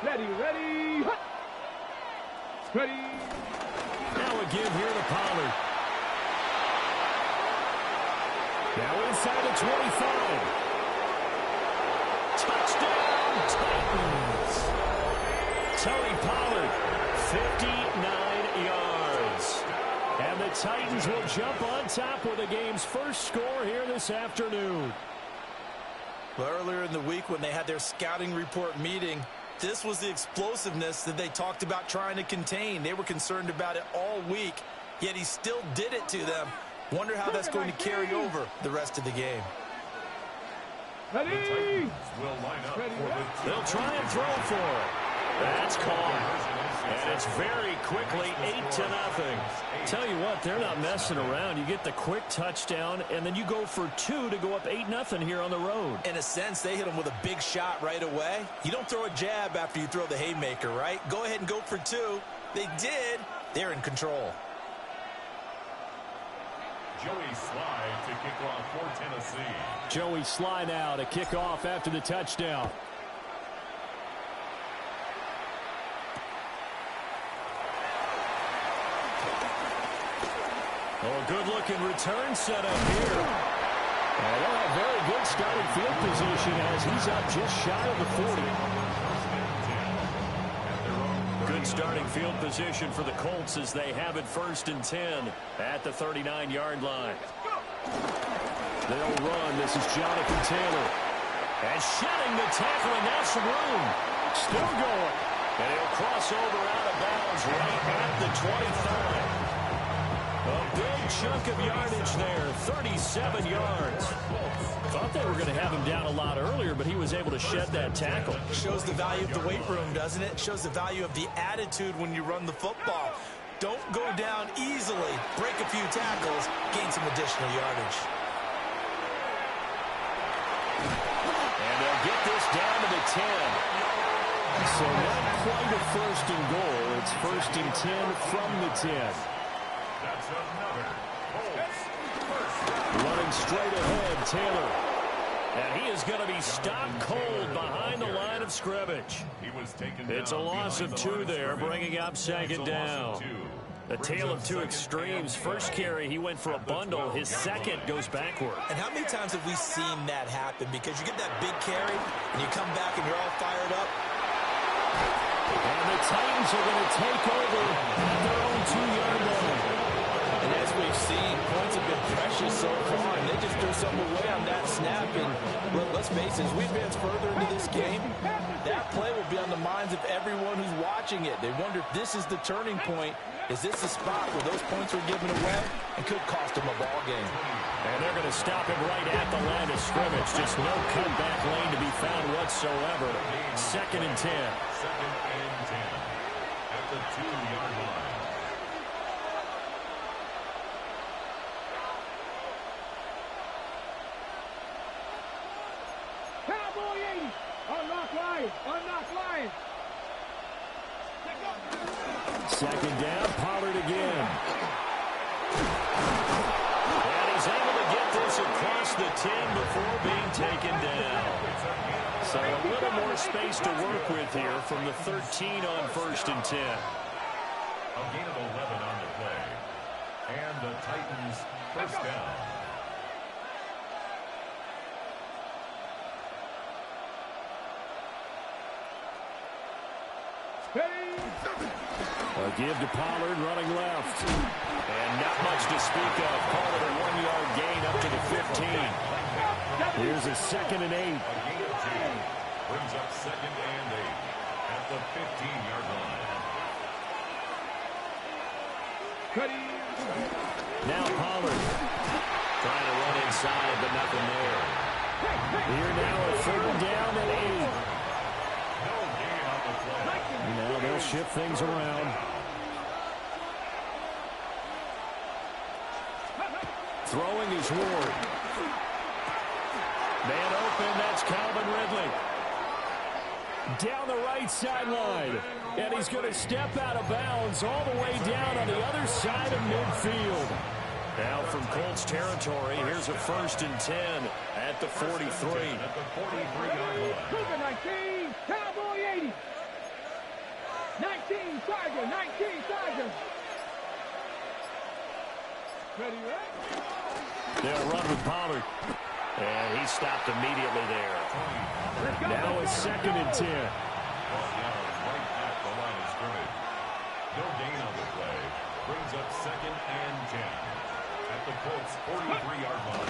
Ready, ready, hut. Ready. Now a give here to Pollard. Now inside the 25. Touchdown, Titans. Tony Pollard, 59 yards. And the Titans will jump on top with the game's first score here this afternoon. Well, earlier in the week when they had their scouting report meeting, this was the explosiveness that they talked about trying to contain. They were concerned about it all week, yet he still did it to them. Wonder how that's going to carry over the rest of the game. Ready. They'll try and throw for it. That's caught. And it's very quickly 8-0. Tell you what, they're not messing around. You get the quick touchdown, and then you go for 2 to go up 8-0 here on the road. In a sense, they hit him with a big shot right away. You don't throw a jab after you throw the haymaker, right? Go ahead and go for 2. They did. They're in control. Joey Sly to kick off for Tennessee. Joey Sly now to kick off after the touchdown. Oh, a good-looking return set up here. And they'll have very good starting field position as he's up just shy of the 40. Good starting field position for the Colts as they have it 1st and 10 at the 39-yard line. They'll run. This is Jonathan Taylor. And shedding the tackle, and that's some room. Still going. And he'll cross over out of bounds right at the 25. A big chunk of yardage there, 37 yards. Thought they were going to have him down a lot earlier, but he was able to shed that tackle. Shows the value of the weight room, doesn't it? Shows the value of the attitude when you run the football. Don't go down easily. Break a few tackles, gain some additional yardage. And they'll get this down to the 10. So not quite a 1st and goal. It's 1st and 10 from the 10. That's another Colts first. Running straight ahead, Taylor. And he is going to be stopped cold behind the line of scrimmage. He was taken It's a down loss of behind the 2 line of there, scrimmage. bringing up 2nd down. A tale of 2 extremes. First carry, he went for a bundle. His second goes backward. And how many times have we seen that happen? Because you get that big carry, and you come back and you're all fired up. And the Titans are going to take over at their own 2-yard line. And as we've seen, points have been precious so far, and they just threw something away on that snap. And let's face it, as we advance further into this game, that play will be on the minds of everyone who's watching it. They wonder if this is the turning point. Is this the spot where those points were given away and could cost them a ball game? And they're going to stop him right at the line of scrimmage. Just no cutback lane to be found whatsoever. 2nd and 10. 2nd and 10 at the 2-yard line. Cowboy 80. Unlock line. Unlock line. 2nd down, Pollard again. And he's able to get this across the 10 before being taken down. So a little more space to work with here from the 13 on 1st and 10. A gain of 11 on the play. And the Titans first down. A give to Pollard running left. And not much to speak of. Call it a 1-yard gain up to the 15. Here's a 2nd and 8. A gain of 2 brings up 2nd and 8 at the 15-yard line. Now Pollard trying to run inside, but nothing there. Here now a 3rd down and 8. No gain on the play. Now they'll shift things around. Throwing is Ward. Man open, that's Calvin Ridley. Down the right sideline. And he's going to step out of bounds all the way down on the other side of midfield. Now from Colts territory, here's a 1st and 10 at the 43. At the 43-yard line. Tiger, 19 Tiger. Ready, right? They'll run with Pollard. And he stopped immediately there. Now it's 2nd and 10. Right at the line of scrimmage. No gain on the play. Brings up 2nd and 10. At the Colts' 43-yard line.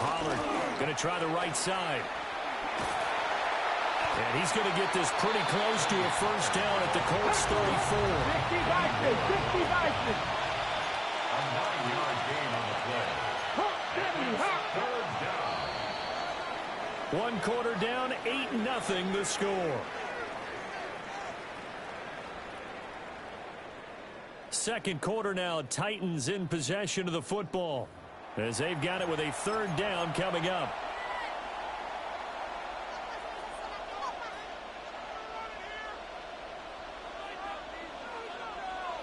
Pollard going to try the right side. And he's going to get this pretty close to a first down at the Colts' 34. 60 Vikings, 60 Vikings. A 9-yard gain on the play. Third down. 1 quarter down, 8-0 the score. Second quarter now, Titans in possession of the football as they've got it with a 3rd down coming up.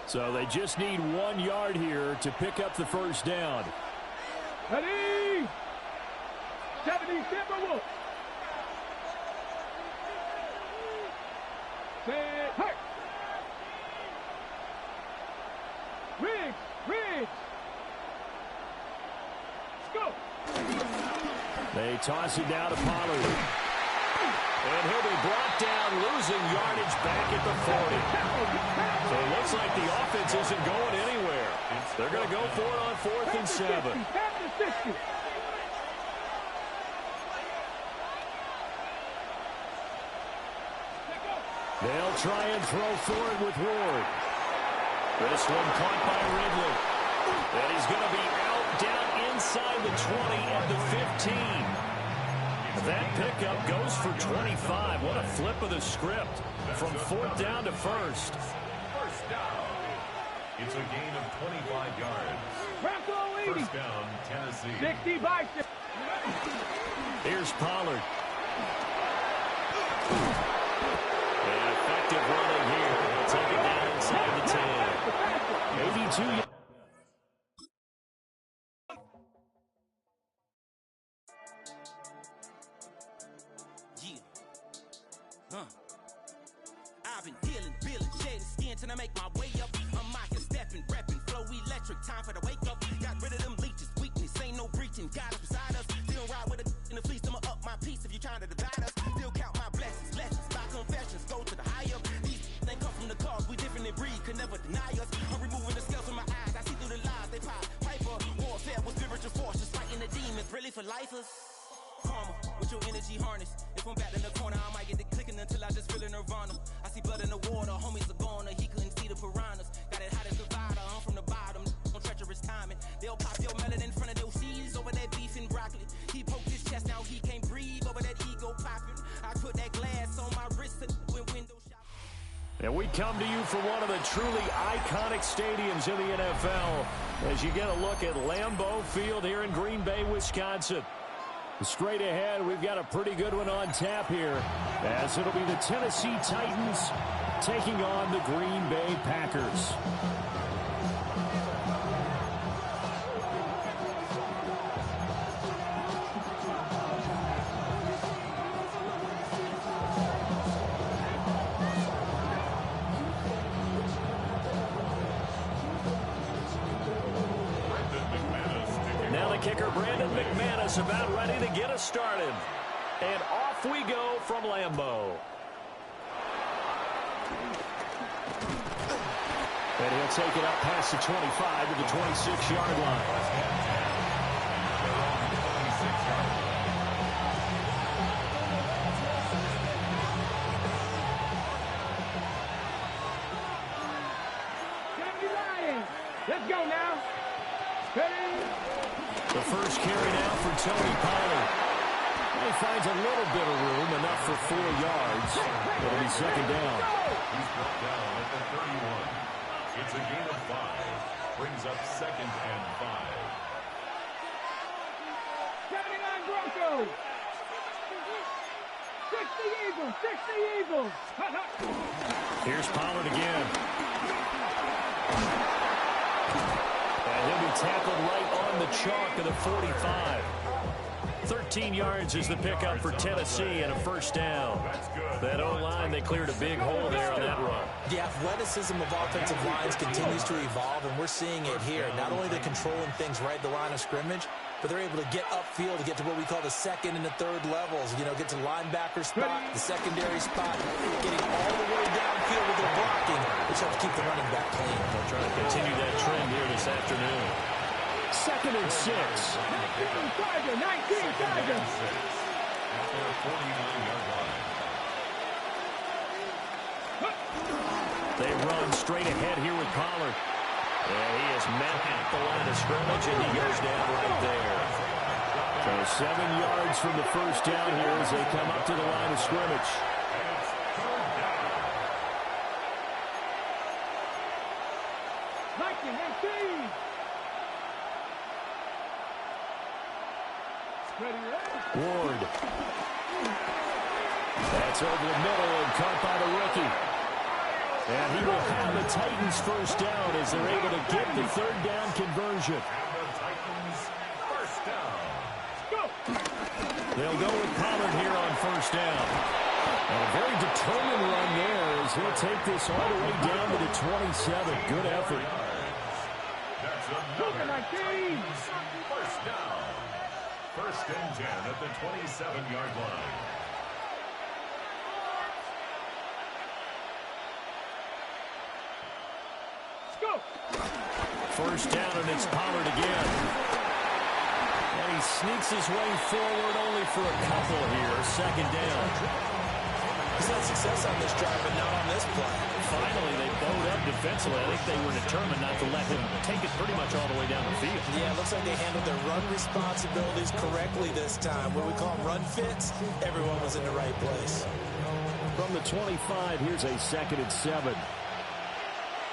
So they just need 1 yard here to pick up the first down. Ready? 70 Timberwolves. Set. Hey. Riggs. Let's go. They toss it down to Pollard. And he'll be brought down, losing yardage back at the 40. So it looks like the offense isn't going anywhere. They're going to go for it on 4th and 7. They'll try and throw for it with Ward. This one caught by Ridley. And he's going to be out down inside the 20 at the 15. That pickup goes for 25. What a flip of the script from 4th down to 1st. First down. It's a gain of 25 yards. First down, Tennessee. 60 Vikings. Here's Pollard. And effective running here. He'll take it down inside the 10. 82 yards. I've been dealing, shedding skin till I make my way up. I'm out here stepping, repping, flow electric, time for the wake up. Got rid of them leeches, weakness, ain't no breaching. God is beside us, still ride with a in the fleece. I'ma up my piece if you're trying to divide us. Still count my blessings, lessons, my confessions, go to the higher. These they come from the cause, we different in breed, could never deny us. I'm removing the scales from my eyes, I see through the lies, they pop. Piper, warfare with spiritual forces, fighting the demons, really for lifers. Karma, with your energy harness. If I'm back in the corner, I might get the clicking until I just feel a nirvana. I see blood in the water, homies are gone, he couldn't see the piranhas. Got it hot as Nevada, I'm from the bottom, on treacherous timing. They'll pop your melon in front of those seeds over that beef and broccoli. He poked his chest, now he can't breathe over that ego popping. I put that glass on my wrist when window shopping. And we come to you from one of the truly iconic stadiums in the NFL as you get a look at Lambeau Field here in Green Bay, Wisconsin. Straight ahead, we've got a pretty good one on tap here, as it'll be the Tennessee Titans taking on the Green Bay Packers. Kicker Brandon McManus about ready to get us started. And off we go from Lambeau. And he'll take it up past the 25 to the 26-yard line. Let's go now. Ready? The first carry now for Tony Pollard. He finds a little bit of room, enough for 4 yards. It'll be second down. He's brought down at the 31. It's a gain of 5. Brings up 2nd and 5. 79 Broncos. 60 Eagles. 60 Eagles. Here's Pollard again. And he'll be tackled right on the chalk of the 45. 13 yards is the pickup for Tennessee and a first down. That O-line, they cleared a big hole there on that run. The athleticism of offensive lines continues to evolve, and we're seeing it here. Not only are they controlling things right at the line of scrimmage, but they're able to get upfield to get to what we call the second and the third levels. You know, get to the linebacker spot, the secondary spot, getting all the way downfield with their blocking. They just have to keep the running back clean. They'll try to continue that trend here this afternoon. 2nd and 6. 19 Tiger, 19 Tiger. At their 49-yard line. They run straight ahead here with Pollard. And he is met at the line of scrimmage, and he goes down right there. So 7 yards from the first down here as they come up to the line of scrimmage. Ward. That's over the middle and caught by the rookie. And he will have the Titans first down as they're able to get the third down conversion. And the Titans first down. They'll go with Pollard here on first down. And a very determined run there as he'll take this all the way down to the 27. Good effort. That's another Titans first down. 1st and 10 at the 27-yard line. First down, and it's Pollard again. And he sneaks his way forward only for a couple here. 2nd down. He's had success on this drive, but not on this play. Finally, they bowed up defensively. I think they were determined not to let him take it pretty much all the way down the field. Yeah, it looks like they handled their run responsibilities correctly this time. What we call them run fits, everyone was in the right place. From the 25, here's a 2nd and 7.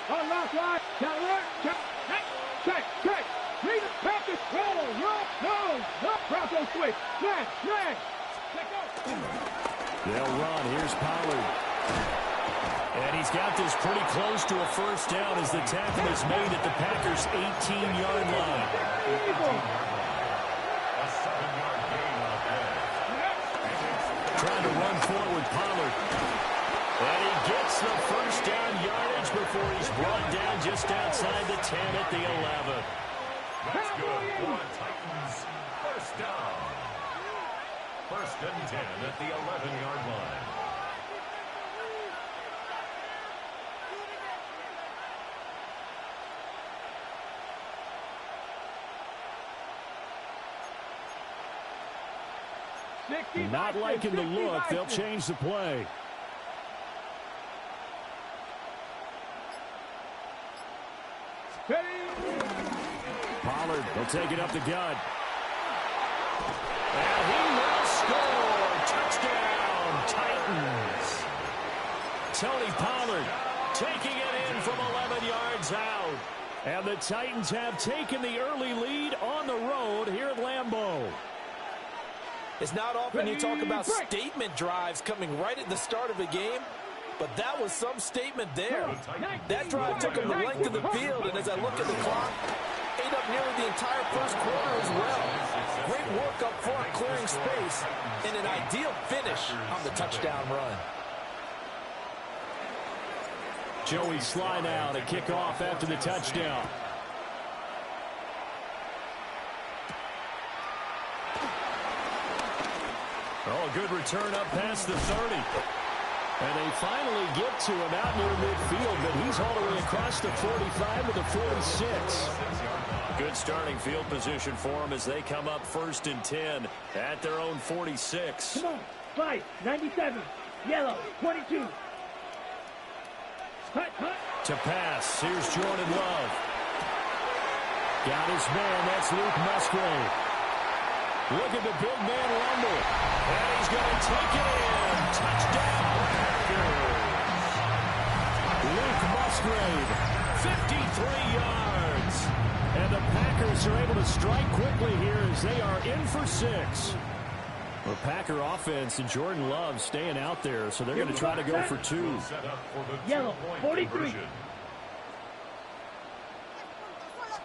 Unlock line. Check. Read the package. Roll. No. Bronco switch. Smash. They'll run. Here's Pollard. And he's got this pretty close to a first down as the tackle is made at the Packers' 18-yard line. A 7-yard gain on the play. Trying to run forward, Pollard. And he gets the first down yardage before he's brought down just outside the 10 at the 11. That's good for the Titans. First down. 1st and 10 at the 11-yard line. Not liking the look. They'll change the play. Pollard will take it up the gut. And he will score. Touchdown, Titans. Tony Pollard taking it in from 11 yards out. And the Titans have taken the early lead on the road here at Lambeau. It's not often you talk about statement drives coming right at the start of a game, but that was some statement there. That drive took them the length of the field, and as I look at the clock, ate up nearly the entire first quarter as well. Great work up front, clearing space, and an ideal finish on the touchdown run. Joey Sly now to kick off after the touchdown. Oh, a good return up past the 30. And they finally get to him out near midfield, but he's all the way across the 45 to the 46. Good starting field position for him as they come up 1st and 10 at their own 46. Come on, fight, 97, yellow, 22. Hut. To pass, here's Jordan Love. Got his man, that's Luke Musgrave. Look at the big man rumble. And he's going to take it in. Touchdown, Packers. Luke Musgrave, 53 yards. And the Packers are able to strike quickly here as they are in for 6. The Packer offense and Jordan Love staying out there, so they're going to try to go for 2. Yellow, 43.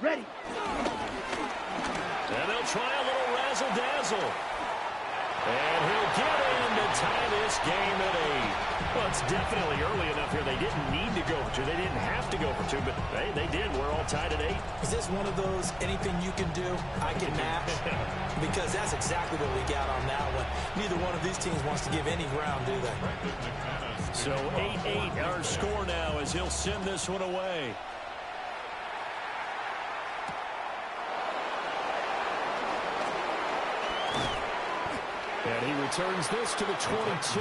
Ready. And they'll try a little razzle-dazzle. And he'll get in to tie this game at 8. Well, it's definitely early enough here. They didn't need to go for 2. They didn't have to go for 2, but hey, they did. We're all tied at 8. Is this one of those anything you can do, I can match? Because that's exactly what we got on that one. Neither one of these teams wants to give any ground, do they? So 8-8 our score now as he'll send this one away. And he returns this to the 22.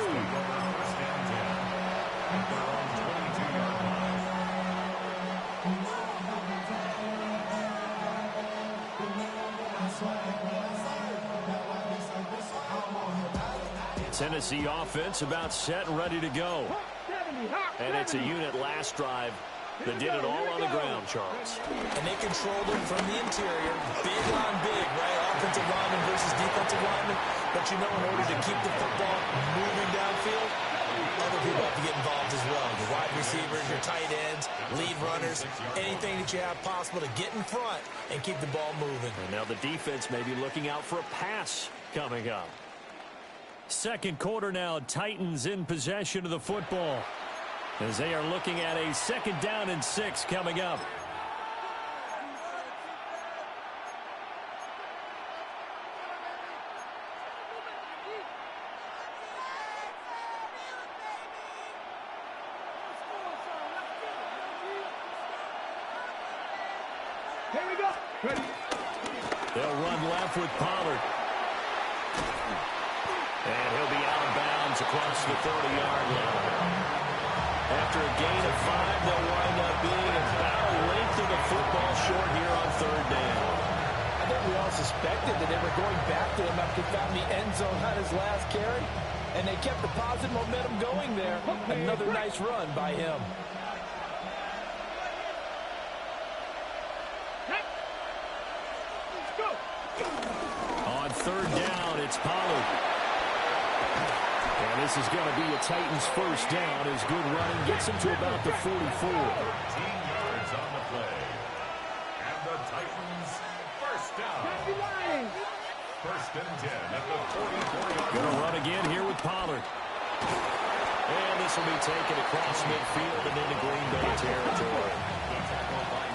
Tennessee offense about set and ready to go. And it's a unit last drive that did it all on the ground, Charles. And they controlled it from the interior. Big line big, right? Offensive lineman versus defensive lineman. But you know, in order to keep the football moving downfield, other people have to get involved as well. Your wide receivers, your tight ends, lead runners, anything that you have possible to get in front and keep the ball moving. And now the defense may be looking out for a pass coming up. Second quarter now, Titans in possession of the football as they are looking at a 2nd down and 6 coming up. Here we go. Ready. They'll run left with Pollard. And he'll be out of bounds across the 30-yard line. After a gain of 5, they'll wind up being about a length of the football short here on 3rd down. I think we all suspected that they were going back to him after he found the end zone on his last carry. And they kept the positive momentum going there. Another nice run by him. Let's go. On 3rd down, it's Pollard. And this is going to be a Titans 1st down as good running gets him to about the 44. 13 yards on the play. And the Titans 1st down. 1st and 10 at the 44-yard line. Going to run again here with Pollard. And this will be taken across midfield and into Green Bay territory.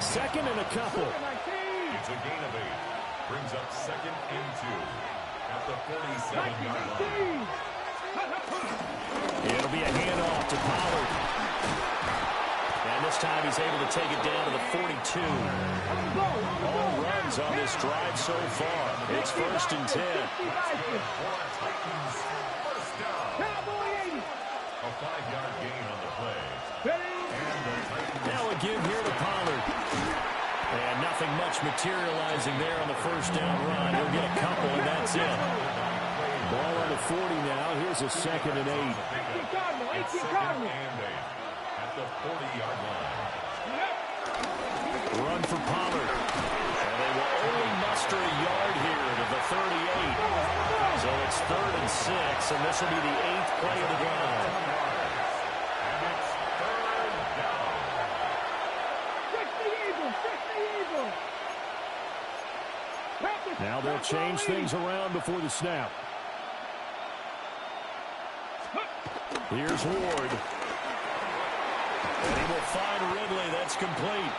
2nd and a couple. It's a gain of 8. Brings up 2nd and 2 at the 47-yard line. It'll be a handoff to Pollard. And this time he's able to take it down to the 42. All runs on this drive so far. It's 1st and 10. Titans 1st down. A 5-yard gain on the play. And the Titans. Now again here to Pollard. And nothing much materializing there on the 1st down run. He'll get a couple, and that's it. Ball on the 40 now. Here's a 2nd and 8. 18 Cardinal. It's 2nd and 8 at the 40-yard line. Run for Pollard. And they will only muster a yard here to the 38. So it's 3rd and 6, and this will be the 8th play of the drive. And it's 3rd down. Fix the Eagles. Fix the Eagles. Now they'll change things around before the snap. Here's Ward. And he will find Ridley. That's complete.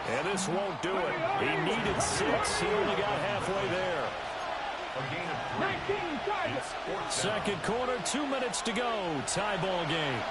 And this won't do it. He needed 6. He only got halfway there. A gain of 3. It's 4th down. 2nd quarter, 2 minutes to go. Tie ball game.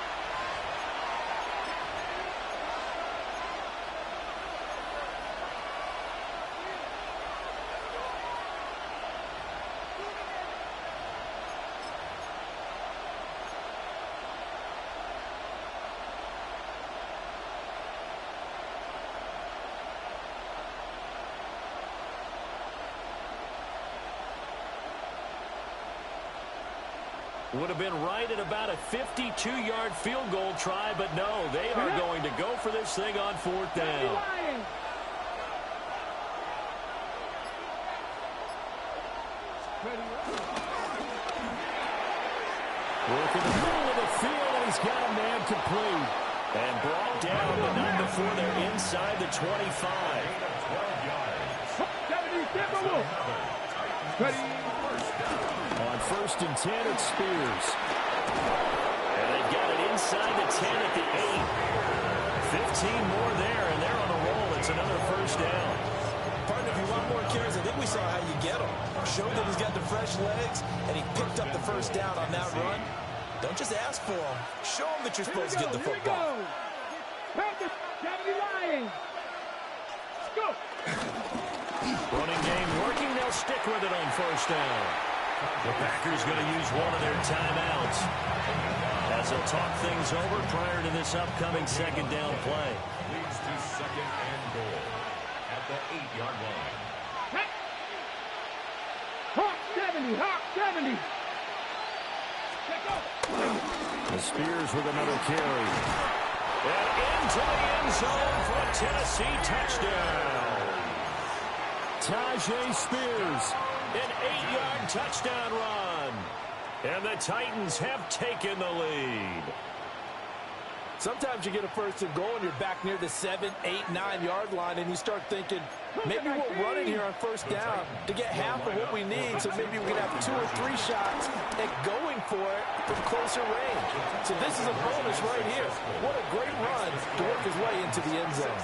Would have been right at about a 52-yard field goal try, but no, they are going to go for this thing on 4th down. Working the middle of the field, and he's got a man complete. And brought down, but not before they're inside the 25. On On 1st and 10, it's Spears. And they've got it inside the 10 at the 8. 15 more there, and they're on a roll. It's another first down. Partner, if you want more carries, I think we saw how you get them. Showed that he's got the fresh legs, and he picked up the first down on that run. Don't just ask for them. Show them that you're supposed to get the football. Panthers, 70 Lions. Go. Running game working. They'll stick with it on first down. The Packers going to use one of their timeouts as they'll talk things over prior to this upcoming second down play. Leads to second and goal at the 8-yard line. Hawk 70, Hawk 70. The Spears with another carry. And into the end zone for a Tennessee touchdown. Tajay Spears, an 8-yard touchdown run. And the Titans have taken the lead. Sometimes you get a first and goal and you're back near the 7, 8, 9-yard line, and you start thinking, maybe we'll run it here on first down to get half of what we need, so maybe we can have 2 or 3 shots at going for it from closer range. So this is a bonus right here. What a great run to work his way into the end zone.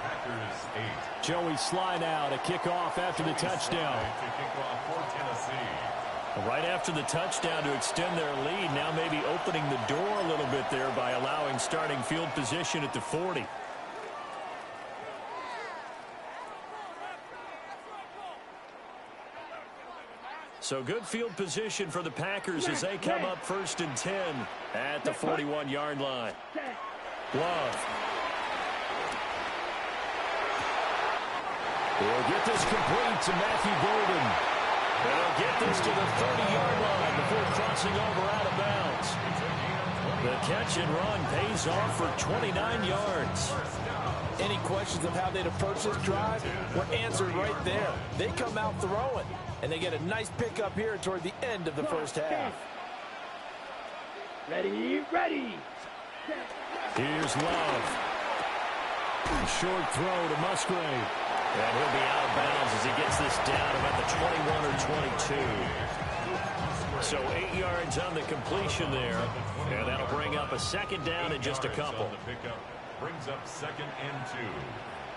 Packers 8. Joey Sly now to kick off after the touchdown. To kick off for Tennessee. Right after the touchdown to extend their lead, now maybe opening the door a little bit there by allowing starting field position at the 40. So good field position for the Packers as they come up 1st and 10 at the 41-yard line. Love. They'll get this complete to Matthew Golden. They'll get this to the 30-yard line before crossing over out of bounds. The catch and run pays off for 29 yards. Any questions of how they'd approach this drive were answered right there. They come out throwing, and they get a nice pickup here toward the end of the first half. Ready, ready. Here's Love. A short throw to Musgrave. And he'll be out of bounds as he gets this down about the 21 or 22. So 8 yards on the completion there. And that'll bring up a second down in just a couple. Brings up 2nd and 2.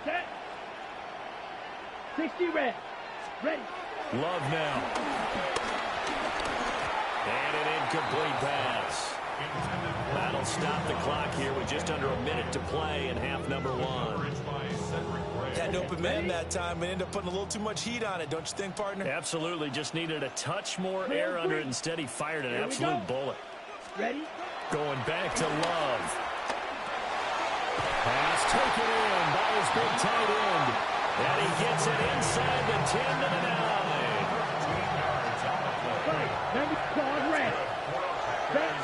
Set. 60 red. Ready. Love now. And an incomplete pass. That'll stop the clock here with just under a minute to play in half number 1. Had an open man that time and ended up putting a little too much heat on it, don't you think, partner? Absolutely. Just needed a touch more air under it. Instead, he fired an absolute bullet. Ready? Going back to Love. Pass taken in by his big tight end. And he gets it inside the 10 to the 9. Number called red.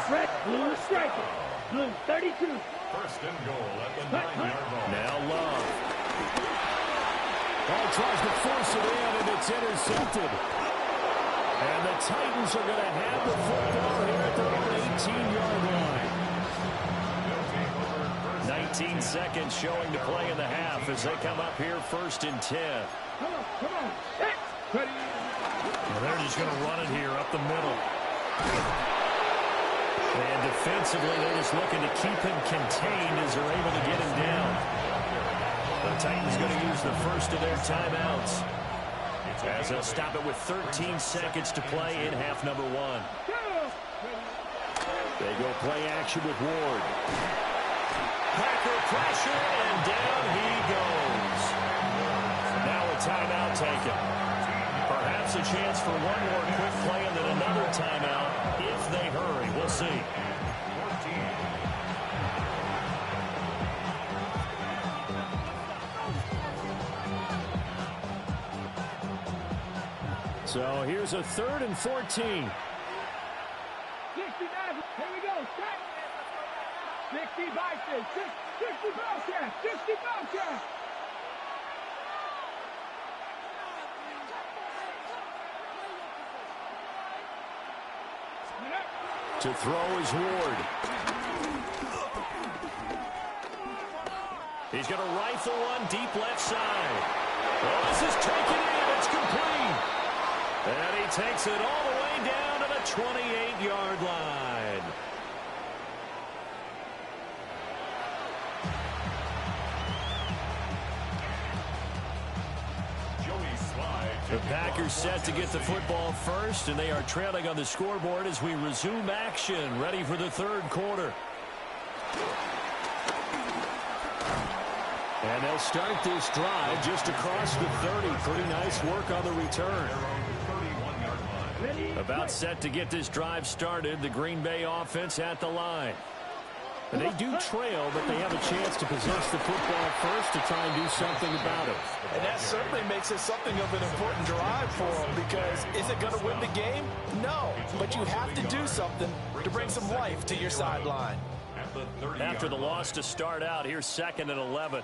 Red, blue striker. Blue 32. 1st and goal at the 9-yard line. Now Love. Ball tries to force it in, and it's intercepted. And the Titans are going to have the football here at their own 18-yard line. 19 seconds showing to play in the half as they come up here 1st and 10. Come on. Ready. Well, they're just going to run it here up the middle. And defensively, they're just looking to keep him contained as they're able to get him down. The Titans going to use the first of their timeouts as they'll stop it with 13 seconds to play in half number 1. They go play action with Ward. Packer pressure, and down he goes. Now a timeout taken. Perhaps a chance for one more quick play and then another timeout if they hurry. We'll see. So here's a 3rd and 14. 69. Here we go. Set. 60 Bison. 60 Bobcat. 60 Bobcat. To throw is Ward. He's going to rifle one deep left side. Oh, this is taken in. It's complete. And he takes it all the way way down to the 28-yard line. The Packers set to get the football first, and they are trailing on the scoreboard as we resume action, ready for the third quarter. And they'll start this drive just across the 30. Pretty nice work on the return. About set to get this drive started, the Green Bay offense at the line. And they do trail, but they have a chance to possess the football first to try and do something about it. And that certainly makes it something of an important drive for them, because is it going to win the game? No, but you have to do something to bring some life to your sideline. After the loss to start out, here's 2nd and 11.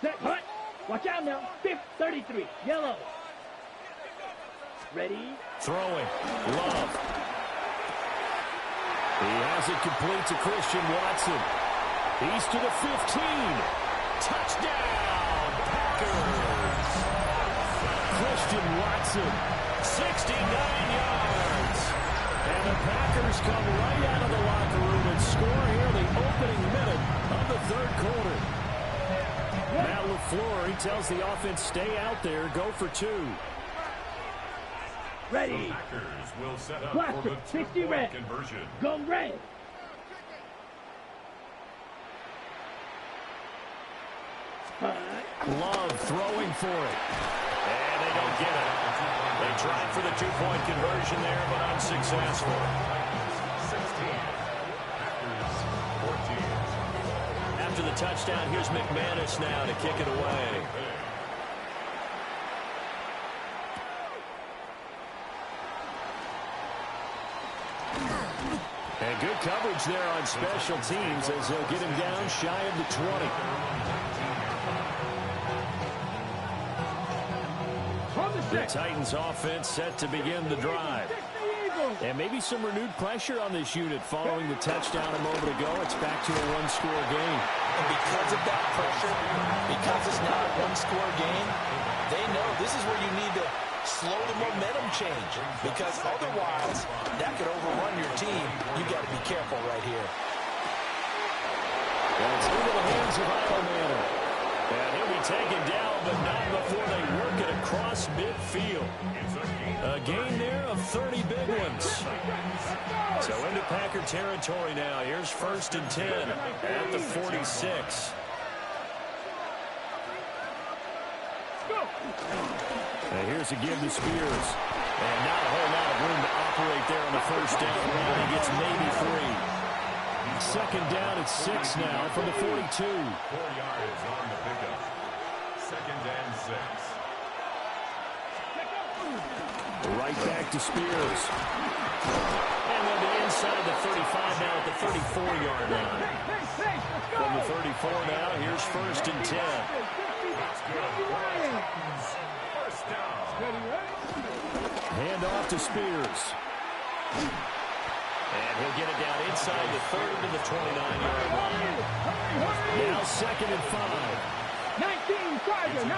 Set, hut. Watch out now. 33. Yellow. Ready? Throwing. Love. He has it complete to Christian Watson. He's to the 15. Touchdown, Packers. Christian Watson, 69 yards. And the Packers come right out of the locker room and score here in the opening minute of the third quarter. Matt LaFleur, he tells the offense, stay out there, go for 2. Ready. The Packers will set up Blaster, for the 60 red. conversion. Go red. Love throwing for it. And they don't get it. They tried for the 2-point conversion there, but unsuccessful. 16. Packers 14. After the touchdown, here's McManus now to kick it away. And good coverage there on special teams as they'll get him down shy of the 20. The Titans offense set to begin the drive. And maybe some renewed pressure on this unit following the touchdown a moment ago. It's back to a one-score game. And because of that pressure, because it's not a one-score game, they know this is where you need to slow the momentum change, because otherwise that could overrun your team. You got to be careful right here. And it's into the hands of Manor. And he'll be taken down, but not before they work it across midfield. A gain there of 30 big ones. So into Packer territory now. Here's 1st and 10 at the 46. And here's a give to Spears. And not a whole lot of room to operate there on the first down run. He gets maybe 3. 2nd down at 6 now from the 42. 4 yards on the pickup. 2nd and 6. Right back to Spears. And they'll be inside the 35 now at the 34-yard line. From the 34 now, here's 1st and 10. First down. Hand off to Spears. And he'll get it down inside the 30 to the 29-yard line. Now 2nd and 5. 19 Tiger, 19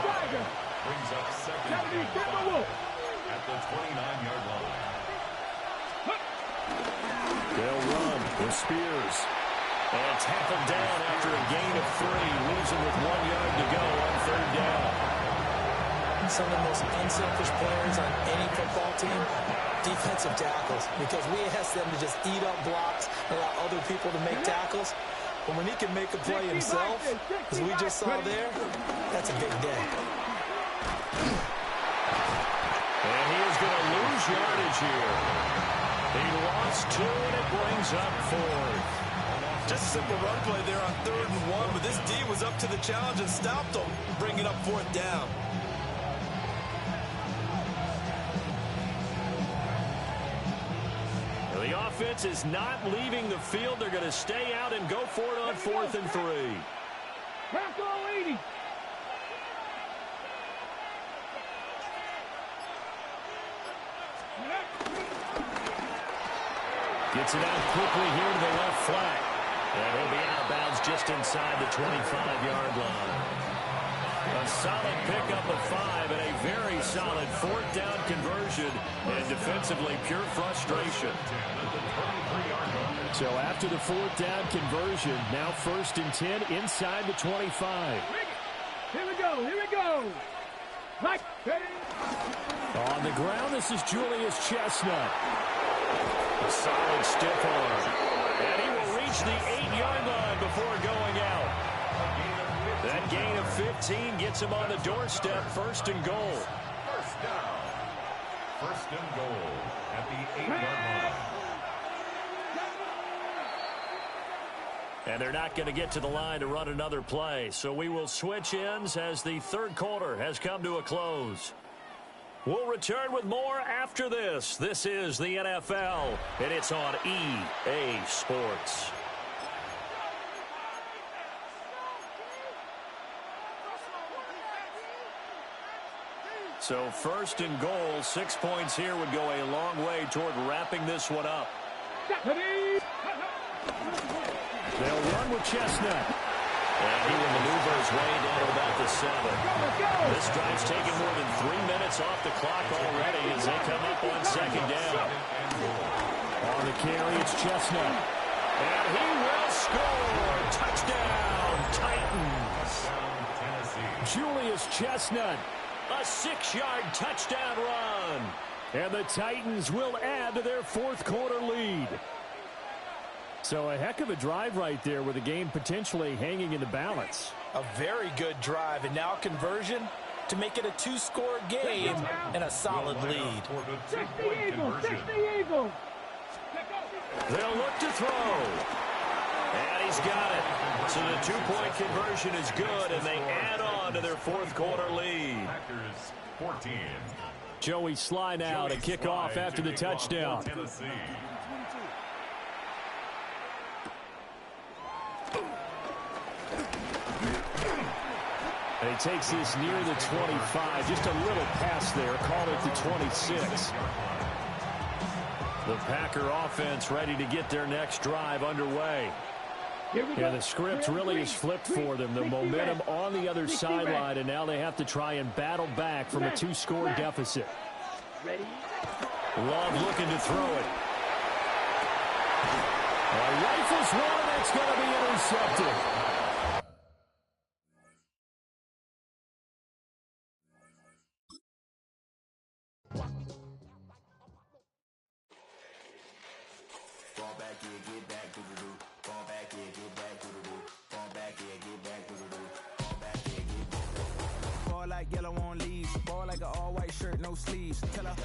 Tiger. Brings up 2nd Gotta be and Timberwolf. 5 at the 29-yard line. They'll run with Spears. And tackled down after a gain of 3. Losing with 1 yard to go on 3rd down. Some of the most unselfish players on any football team, defensive tackles, because we ask them to just eat up blocks, allow other people to make tackles. But when he can make a play himself, as we just saw there, that's a big day. And he is going to lose yardage here. He lost 2, and it brings up 4th. Just a simple run play there on 3rd and 1, but this D was up to the challenge and stopped them, bringing up 4th down. The offense is not leaving the field. They're going to stay out and go for it on 4th and 3. Crack all 80. Gets it out quickly here to the left flat. And he'll be out of bounds just inside the 25-yard line. A solid pickup of 5 and a very solid fourth down conversion. And defensively, pure frustration. So after the fourth down conversion, now 1st and 10 inside the 25. Here we go. Here we go. Right. On the ground, this is Julius Chestnut. A solid stiff arm. And he will reach the 8-yard line before going out. That gain of 15 gets him on the doorstep, 1st and goal. First down. 1st and goal at the 8-yard line. And they're not going to get to the line to run another play. So we will switch ends as the third quarter has come to a close. We'll return with more after this. This is the NFL, and it's on EA Sports. So 1st and goal, 6 points here would go a long way toward wrapping this one up. They'll run with Chestnut. And he will maneuver his way down to about the 7. This drive's taken more than 3 minutes off the clock already as they come up on 2nd down. On the carry, it's Chestnut. And he will score. Touchdown, Titans. Julius Chestnut, a 6-yard touchdown run. And the Titans will add to their fourth quarter lead. So a heck of a drive right there with the game potentially hanging in the balance. A very good drive, and now conversion to make it a 2-score game and a solid lead. 60 Eagles, 60 Eagles. They'll look to throw. And he's got it. So the 2-point conversion is good, and they add on to their fourth quarter lead. 14. Joey Sly now to kick off after the touchdown. And he takes this near the 25. Just a little pass there. Call it the 26. The Packer offense ready to get their next drive underway. Yeah, the script really is flipped for them. The momentum on the other sideline, and now they have to try and battle back from a 2-score deficit. Love looking to throw it. Rifles one, that's going to be intercepted. Yellow on leaves, ball like an all-white shirt, no sleeves. Tell her,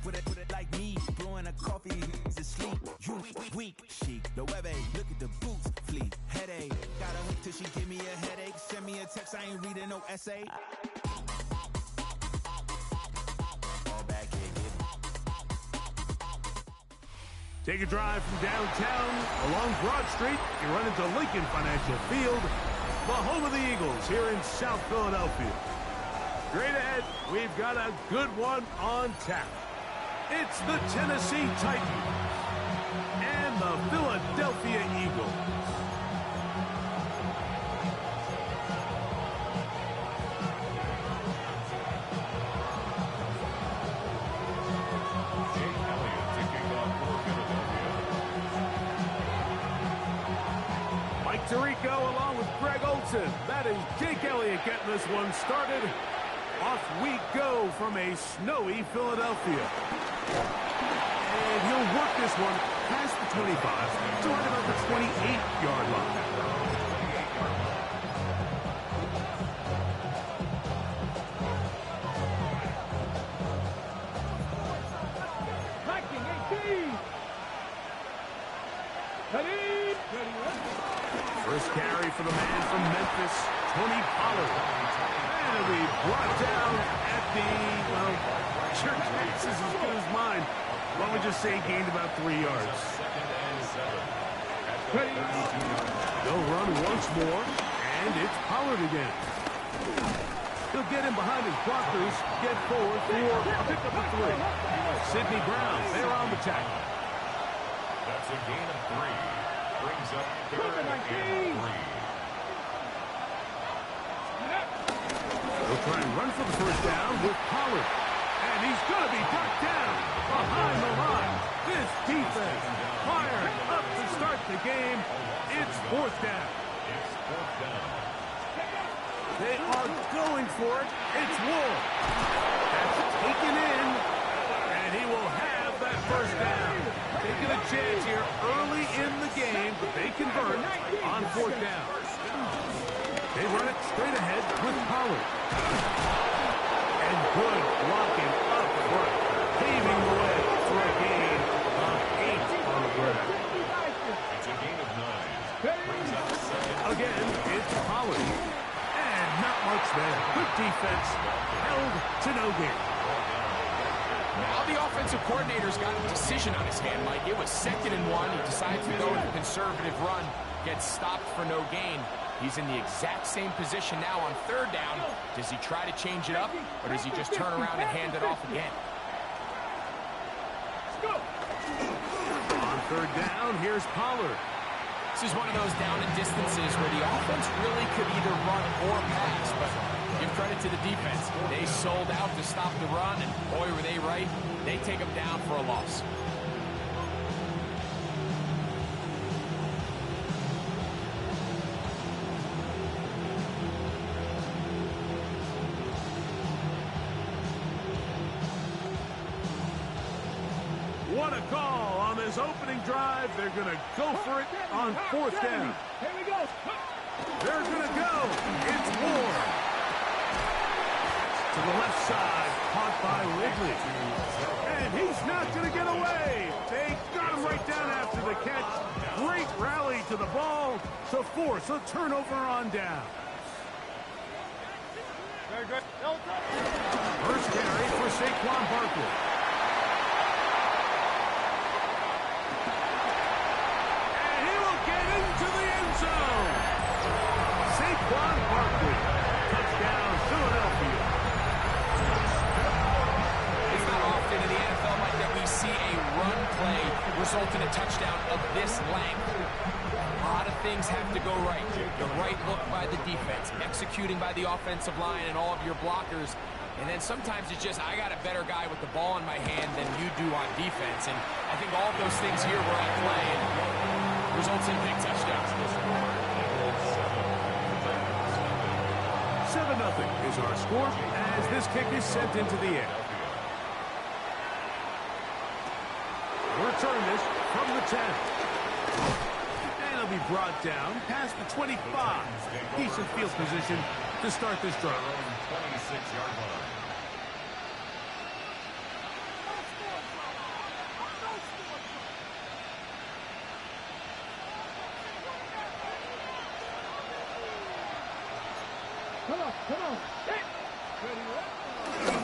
put it like me, blowing a coffee, he's asleep. You weak, chic, the web look at the boots, fleet, headache. Gotta wait till she give me a headache, send me a text, I ain't reading no essay. Take a drive from downtown along Broad Street. You run into Lincoln Financial Field, the home of the Eagles here in South Philadelphia. Straight ahead, we've got a good one on tap. It's the Tennessee Titans and the Philadelphia Eagles. Jake Elliott to kick off for Philadelphia. Mike Tirico along with Greg Olson. That is Jake Elliott getting this one started. Off we go from a snowy Philadelphia. And he'll work this one past the 25 to right about the 28-yard line. First carry for the man from Memphis, Tony Pollard. And it'll be brought down at the, well, church pace is as good as mine. Why don't we just say he gained about 3 yards. They'll run once more, and it's Pollard again. He'll get in behind his blockers, get forward for a pickup of 3. Sidney Brown, they're on the tackle. That's a gain of 3. Brings up 3rd and 3. He'll try and run for the first down with Pollard. And he's going to be brought down behind the line. This defense fired up to start the game. It's fourth down. They are going for it. It's Wool. That's taken in. And he will have that first down. Taking a chance here early in the game, but they convert on fourth down. They run it straight ahead with Pollard. And good blocking up front, paving the way for a gain of 8 on the ground. It's a gain of 9. Brings up second. Again, it's Pollard. And not much there. Good defense. Held to no gain. Now the offensive coordinator's got a decision on his hand, Mike. It was 2nd and 1. He decides to go with a conservative run. Gets stopped for no gain. He's in the exact same position now on 3rd down. Does he try to change it up, or does he just turn around and hand it off again? On 3rd down, here's Pollard. This is one of those down and distances where the offense really could either run or pass, but give credit to the defense. They sold out to stop the run, and boy, were they right. They take them down for a loss. What a call on this opening drive. They're going to go for it on 4th down. Here we go. They're going to go. It's Ward. To the left side, caught by Ridley. And he's not going to get away. They got him right down after the catch. Great rally to the ball to force a turnover on down. First carry for Saquon Barkley. To the end zone. Saquon Barkley. Touchdown, Philadelphia. It's not often in the NFL like that we see a run play result in a touchdown of this length. A lot of things have to go right. The right look by the defense, executing by the offensive line and all of your blockers. And then sometimes it's just, I got a better guy with the ball in my hand than you do on defense. And I think all of those things here were at play. And results in big touchdowns. 7-0 is our score as this kick is sent into the air. Return this from the 10. And it'll be brought down past the 25. Decent field position to start this drive. 26-yard line. Come on. Hey.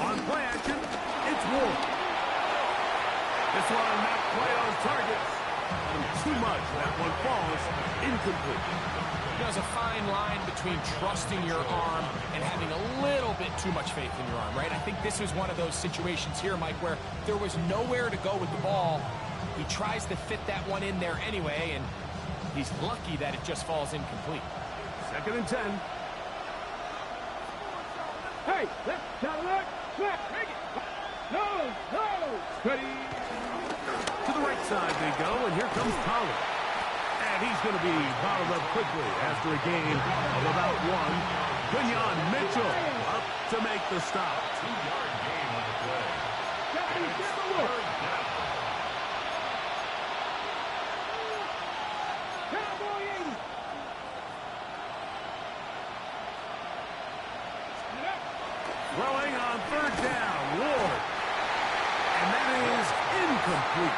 On play action, it's Wolf. This one not quite on target. Too much. That one falls incomplete. There's a fine line between trusting your arm and having a little bit too much faith in your arm, right? I think this is one of those situations here, Mike, where there was nowhere to go with the ball. He tries to fit that one in there anyway, and he's lucky that it just falls incomplete. 2nd and 10. Hey, left, down, left, make it. No. Ready. To the right side they go, and here comes Pollard. And he's going to be bottled up quickly after a gain of about 1. Quinyon Mitchell up to make the stop. 2-yard gain on the play. And it's 3rd down. Cowboy 80. Throwing on 3rd down, Ward. And that is incomplete.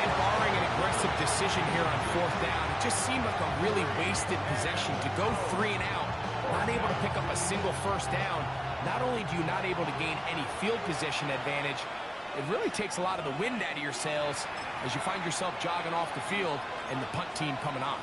And barring an aggressive decision here on 4th down, it just seemed like a really wasted possession to go 3 and out, not able to pick up a single first down. Not only do you not able to gain any field position advantage, it really takes a lot of the wind out of your sails as you find yourself jogging off the field and the punt team coming on.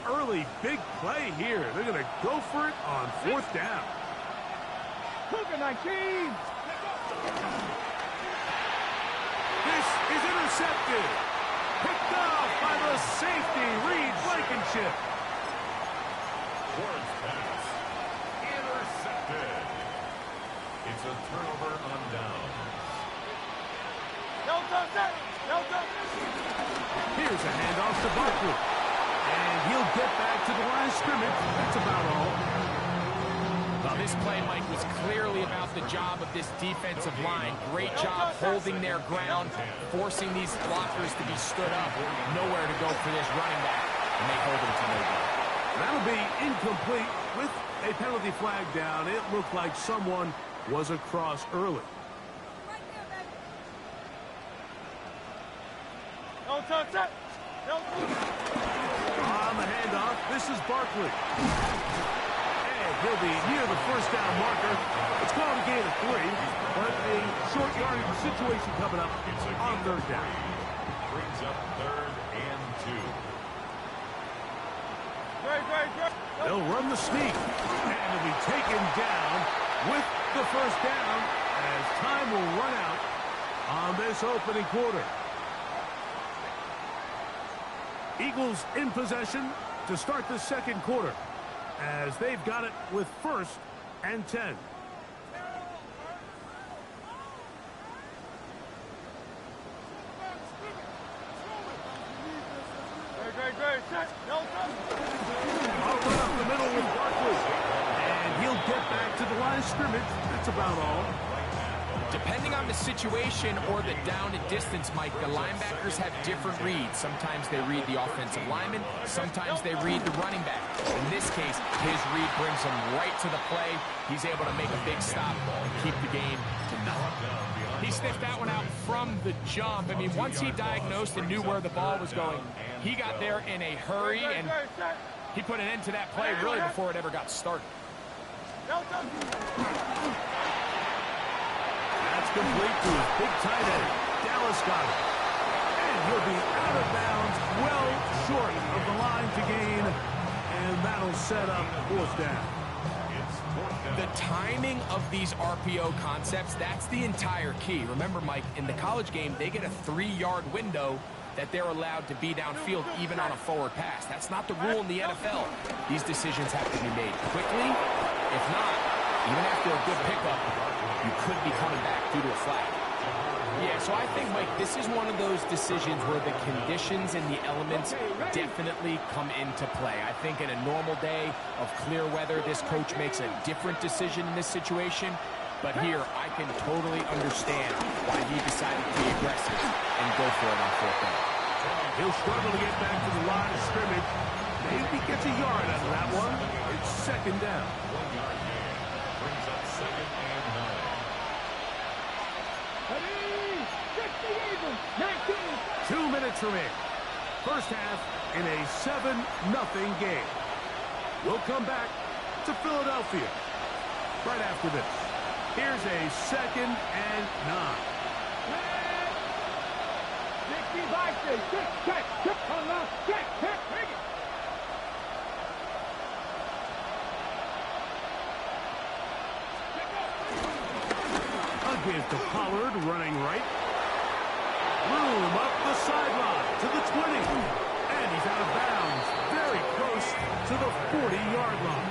Early big play here. They're going to go for it on 4th down. Cougar 19. This is intercepted. Picked off by the safety, Reed Blankenship. Ward's pass. Intercepted. It's a turnover on downs. Here's a handoff to Barkley. And he'll get back to the line of scrimmage. That's about all. Well, this play, Mike, was clearly about the job of this defensive line. Great job holding their ground, forcing these blockers to be stood up. Nowhere to go for this running back, and they hold him to no goal. That'll be incomplete with a penalty flag down. It looked like someone was across early. On the handoff, this is Barkley. And he'll be near the first down marker. It's called a gain of 3, but a short yardage situation coming up on third down. Brings up 3rd and 2. They'll run the sneak, and he'll be taken down with the first down as time will run out on this opening quarter. Eagles in possession to start the second quarter as they've got it with 1st and 10. I'll run up the middle with Barkley. And he'll get back to the line of scrimmage. That's about all. Depending on the situation or the down and distance, Mike, the linebackers have different reads. Sometimes they read the offensive lineman. Sometimes they read the running back. In this case, his read brings him right to the play. He's able to make a big stop and keep the game to nothing. He sniffed that one out from the jump. I mean, once he diagnosed and knew where the ball was going, he got there in a hurry, and he put an end to that play really before it ever got started. That's complete to his big tight end. Dallas got it. And he'll be out of bounds, well short of the line to gain. And that'll set up 4th down. The timing of these RPO concepts, that's the entire key. Remember, Mike, in the college game, they get a 3-yard window that they're allowed to be downfield even on a forward pass. That's not the rule in the NFL. These decisions have to be made quickly. If not, even after a good pickup, you could be coming back due to a flag. Yeah, so I think, Mike, this is one of those decisions where the conditions and the elements definitely come into play. I think in a normal day of clear weather, this coach makes a different decision in this situation. But here, I can totally understand why he decided to be aggressive and go for it on 4th down. He'll struggle to get back to the line of scrimmage. Maybe gets a yard out of that one. It's 2nd down. 1-yard gain. Brings up 2nd and 9. 2 minutes remaining. First half in a 7-0 game. We'll come back to Philadelphia right after this. Here's a 2nd and 9. Again to Pollard running right. Room up the sideline to the 20. And he's out of bounds. Very close to the 40-yard line.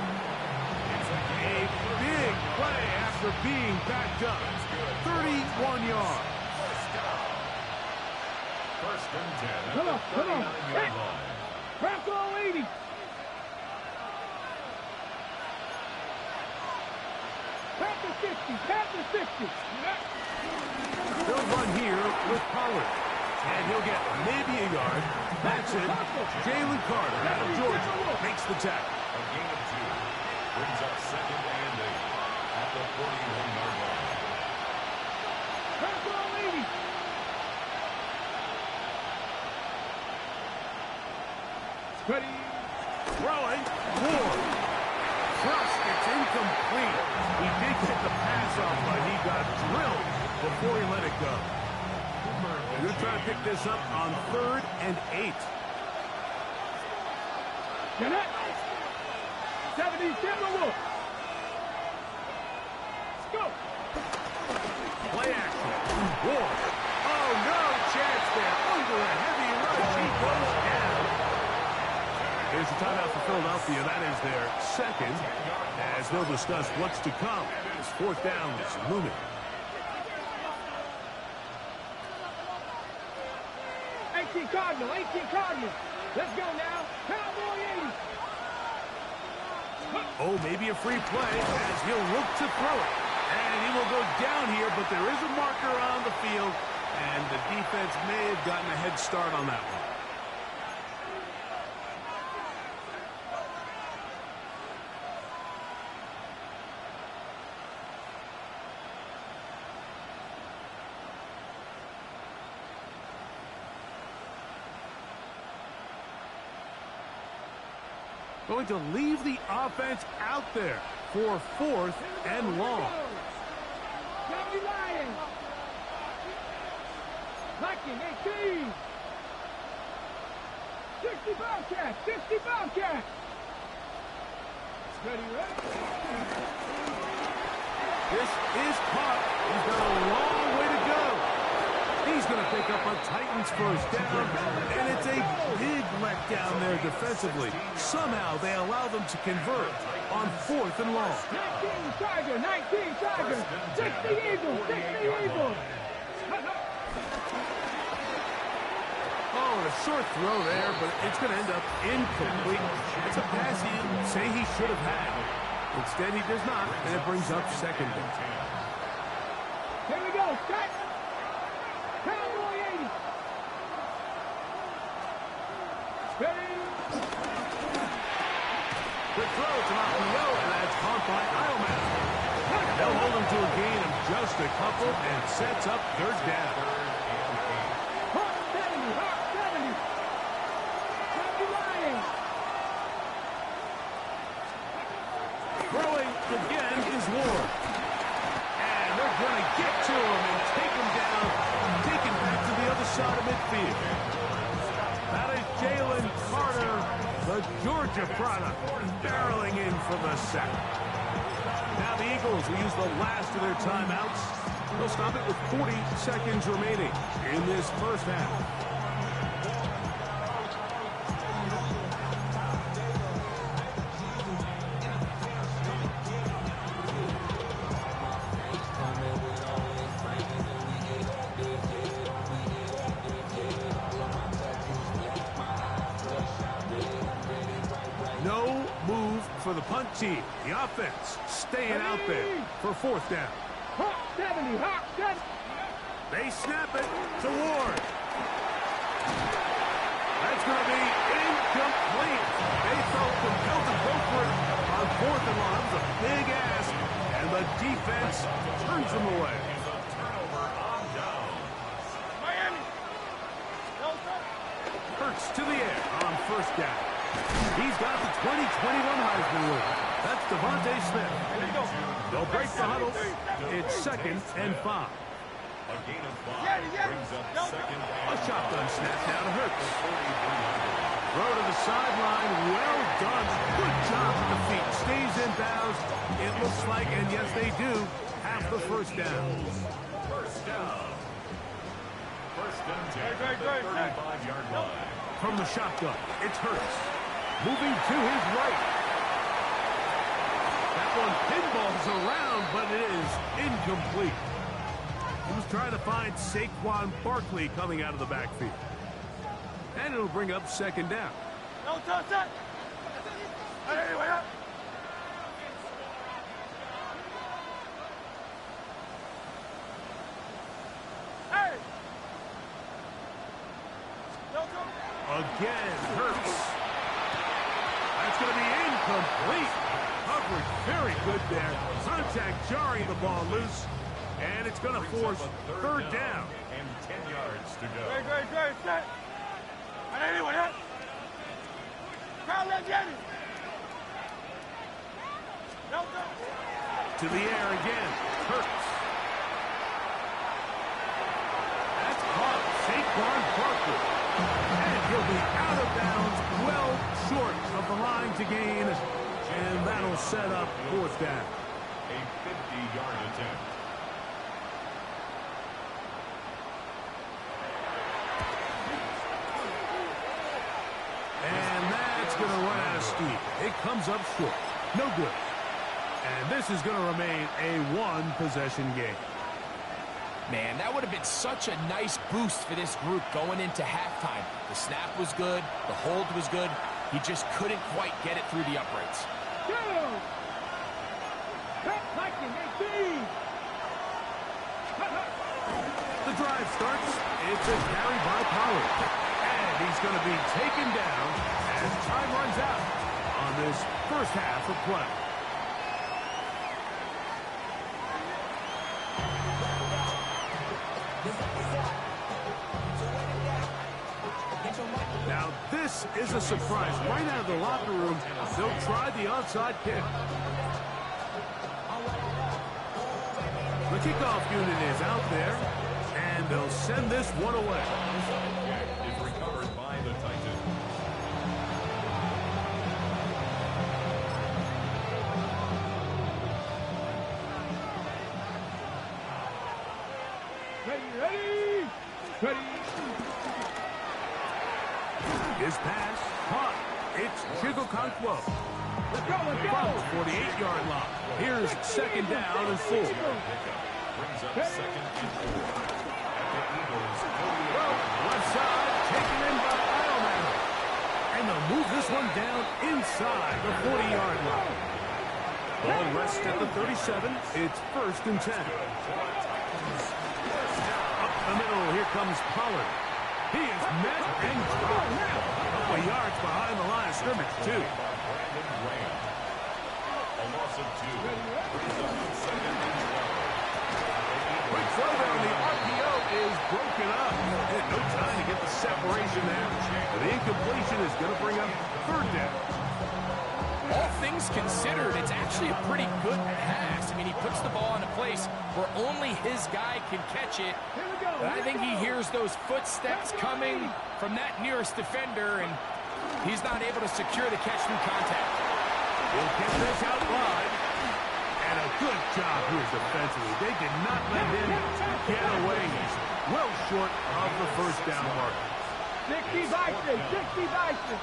A big play after being backed up. 31 yards. 1st and 10 Come at on, the come on. 39-yard line. Crack all 80. Pat the 50. Pat the 50. They'll run here with Pollard. And he'll get maybe a yard. That's it. Jalen Carter out of Georgia makes the tackle. A gain of 2. Brings up 2nd and 8 at the 41-yard line. Crack all 80. Ready. Throwing. Ward. Crushed. It's incomplete. He did get the pass off, but he got drilled before he let it go. You're trying to pick this up on 3rd and 8. Jeanette. 70 Timberwolves. Let's go. Play Ward. Oh, no chance there. Under a heavy rush, he goes down. Here's the timeout for Philadelphia. That is their second, as they'll discuss what's to come. This fourth down is looming. 18 Cardinal, 18 Cardinal. Let's go now. Cowboy 80. Oh, maybe a free play as he'll look to throw it. And he will go down here, but there is a marker on the field, and the defense may have gotten a head start on that one. Going to leave the offense out there for 4th and long. Johnny Lions. Viking 18. 60 Bobcat, 60 Bobcat. Steady, right? This is caught. He's got a long way to go. He's going to pick up a Titans first down, and it's a big letdown there defensively. Somehow they allow them to convert on 4th and long. 19 Tiger, 19 Tiger. 60 Eagles, 60 Eagles. Oh, a short throw there, but it's going to end up incomplete. It's a pass he'd say he should have had. Instead, he does not, and it brings up 2nd down. Here we go, set. Cowboy 80. Ready. Quick throw to Mario, and that's caught by Eilman. They'll hold him to a gain of just a couple and sets up 3rd down. Hawk 70, Hawk 70. Johnny Lions. Throwing again is Ward. And they're going to get to him and take him down, take him back to the other side of midfield. That is Jalen Carter, the Georgia product, barreling in for the sack. Now the Eagles will use the last of their timeouts. They'll stop it with 40 seconds remaining in this first half. No move for the punt team. The offense staying out there for 4th down. Hawk 70, Hawk 70. They snap it to Ward. That's going to be incomplete. They felt compelled to go for it on 4th and long. That was a big ask, and the defense turns them away. Turnover on downs. Miami. Hurts to the air on 1st down. He's got the 2021 Heisman winner. That's Devontae Smith. They'll break the huddle. It's 2nd and 5. A gain of 5 brings up 2nd and A shotgun snap now to Hurts. 43. Throw to the sideline. Well done. Good job with the feet. Stays in bounds. It looks like, and yes, they do, have the 1st down. First down. 1st and 10 at the 35-yard line. From the shotgun, it's Hurts. Moving to his right. That one pinballs around, but it is incomplete. He was trying to find Saquon Barkley coming out of the backfield. And it'll bring up 2nd down. No touch that. Anyway, up. Hey. No touch. Again, Hurts. That's going to be incomplete. Coverage very good there. Contact jarring the ball loose. And it's going to force 3rd down. And 10 yards to go. Great, set. And anyway, up. Crowd, let's get it. No touch. To the air again. Hurts. That's caught. Saquon Barkley. And he'll be out of bounds, well short of the line to gain. And that'll set up 4th down. A 50-yard attempt. deep. It comes up short. No good. And this is going to remain a one-possession game. Man, that would have been such a nice boost for this group going into halftime. The snap was good. The hold was good. He just couldn't quite get it through the uprights. The drive starts. It's a carry by Pollard. And he's going to be taken down as time runs out on this first half of play. Now, this is a surprise. Right out of the locker room, they'll try the onside kick. The kickoff unit is out there, and they'll send this one away. Kick is recovered by the Titans. Ready. His pass, caught. It's Chigokonkwo. Let's go. From the 48-yard line. Here's second down and 4. Brings up second and 4. At the Eagles' 48-yard Left side, taken in by Ironman. And they'll move this one down inside the 40-yard line. Ball rests at the 37. It's first and 10. Up the middle, here comes Pollard. He is met and dropped. A couple of yards behind the line of scrimmage, too. Brandon Graham. A loss of 2. Brings up second and 12. Quick throw down. The RPO is broken up. And no time to get the separation there. The incompletion is going to bring up third down. All things considered, it's actually a pretty good pass. I mean, he puts the ball in a place where only his guy can catch it. And I think he hears those footsteps coming from that nearest defender, and he's not able to secure the catch through contact. He'll get this out wide. And a good job here defensively. They did not let him get away. He's well short of the first down mark. 60 Bison.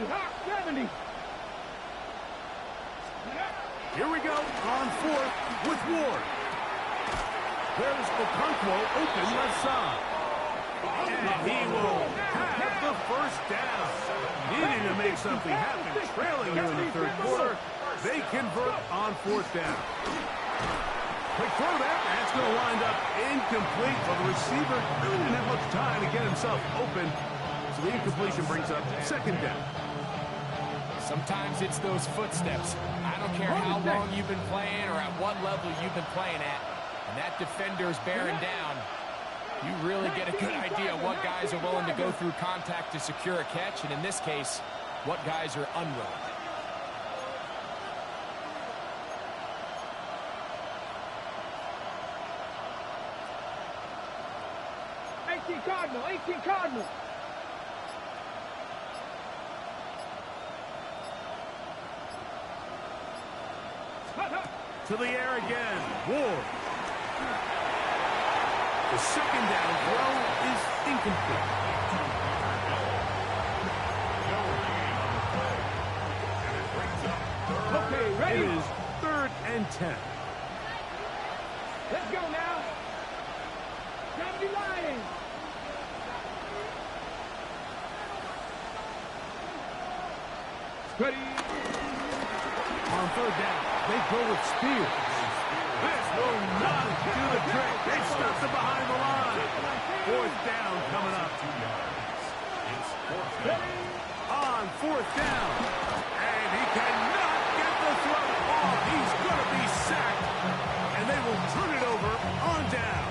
Hawk 70. Here we go on fourth with Ward. There's Okonkwo open left side. And he will have the first down. Needing to make something happen. Trailing here in the third quarter. They convert on fourth down. Quick throw there. That's going to wind up incomplete. But the receiver really didn't have much time to get himself open. So the incompletion brings up second down. Sometimes it's those footsteps. I don't care how long you've been playing or at what level you've been playing at. And that defender is bearing down. You really get a good idea what guys are willing to go through contact to secure a catch. And in this case, what guys are unwilling. 18 Cardinal. To the air again. Ward. The second down throw is incomplete. Okay, ready? It is third and 10. Let's go now. 70 Lions. Ready? On third down, they go with Spears. This will not do the trick. They stuffed it behind the line. Fourth down coming up. On fourth down. And he cannot get the throw off. He's going to be sacked. And they will turn it over on down.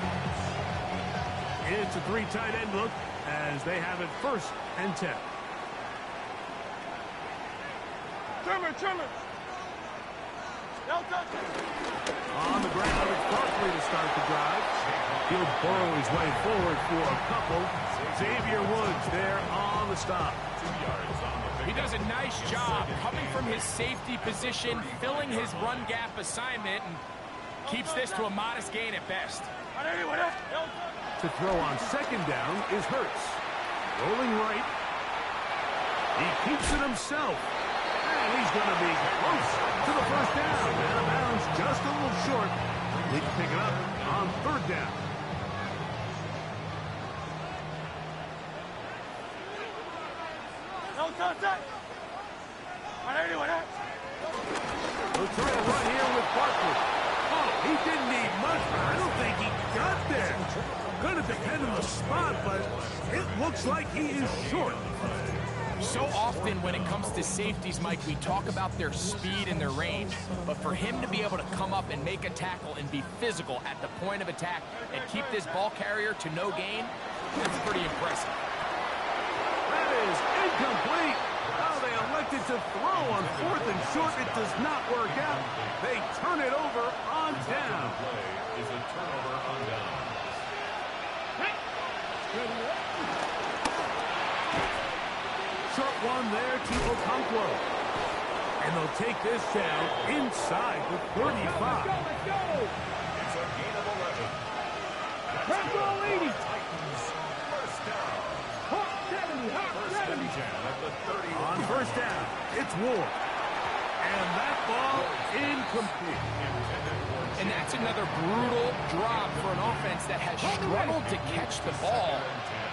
It's a three tight end look as they have it first and 10. Trimmer. On the ground, it's Barkley to start the drive. He'll burrow his way forward for a couple. Xavier Woods there on the stop. 2 yards on the He does a nice job coming from his safety position, filling his run gap assignment, and keeps this to a modest gain at best. To throw on second down is Hurts. Rolling right. He keeps it himself. And he's going to be close to the first down. Out of bounds, just a little short. He can pick it up on third down. He'll try to run here with Barkley. Oh, he didn't need much, but I don't think he got there. Going to depend on the spot, but it looks like he is short. So often when it comes to safeties, Mike, we talk about their speed and their range, but for him to be able to come up and make a tackle and be physical at the point of attack and keep this ball carrier to no gain, that's pretty impressive. That is incomplete. Oh, they elected to throw on fourth and short. It does not work out. They turn it over on down. Play is a turnover on down. Short one there to Okonkwo. And they'll take this down inside the 35. Let's go! It's a gain of 11. Press ball 80. Titans first down. Hawk 70, Hawk First 70. and 10 at the 30. On first down, it's Ward. And that ball incomplete. And that's another brutal drop for an offense that has struggled to catch the ball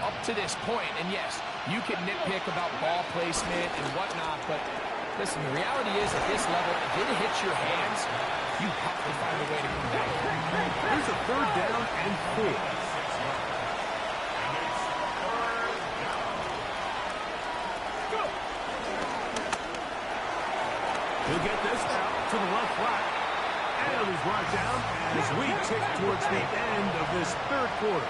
up to this point. And yes, you can nitpick about ball placement and whatnot, but listen, the reality is at this level, if it hits your hands, you have to find a way to come back. Here's a third down and 4. He'll get this out to the left flat. And he's brought down as we tick towards the end of this third quarter.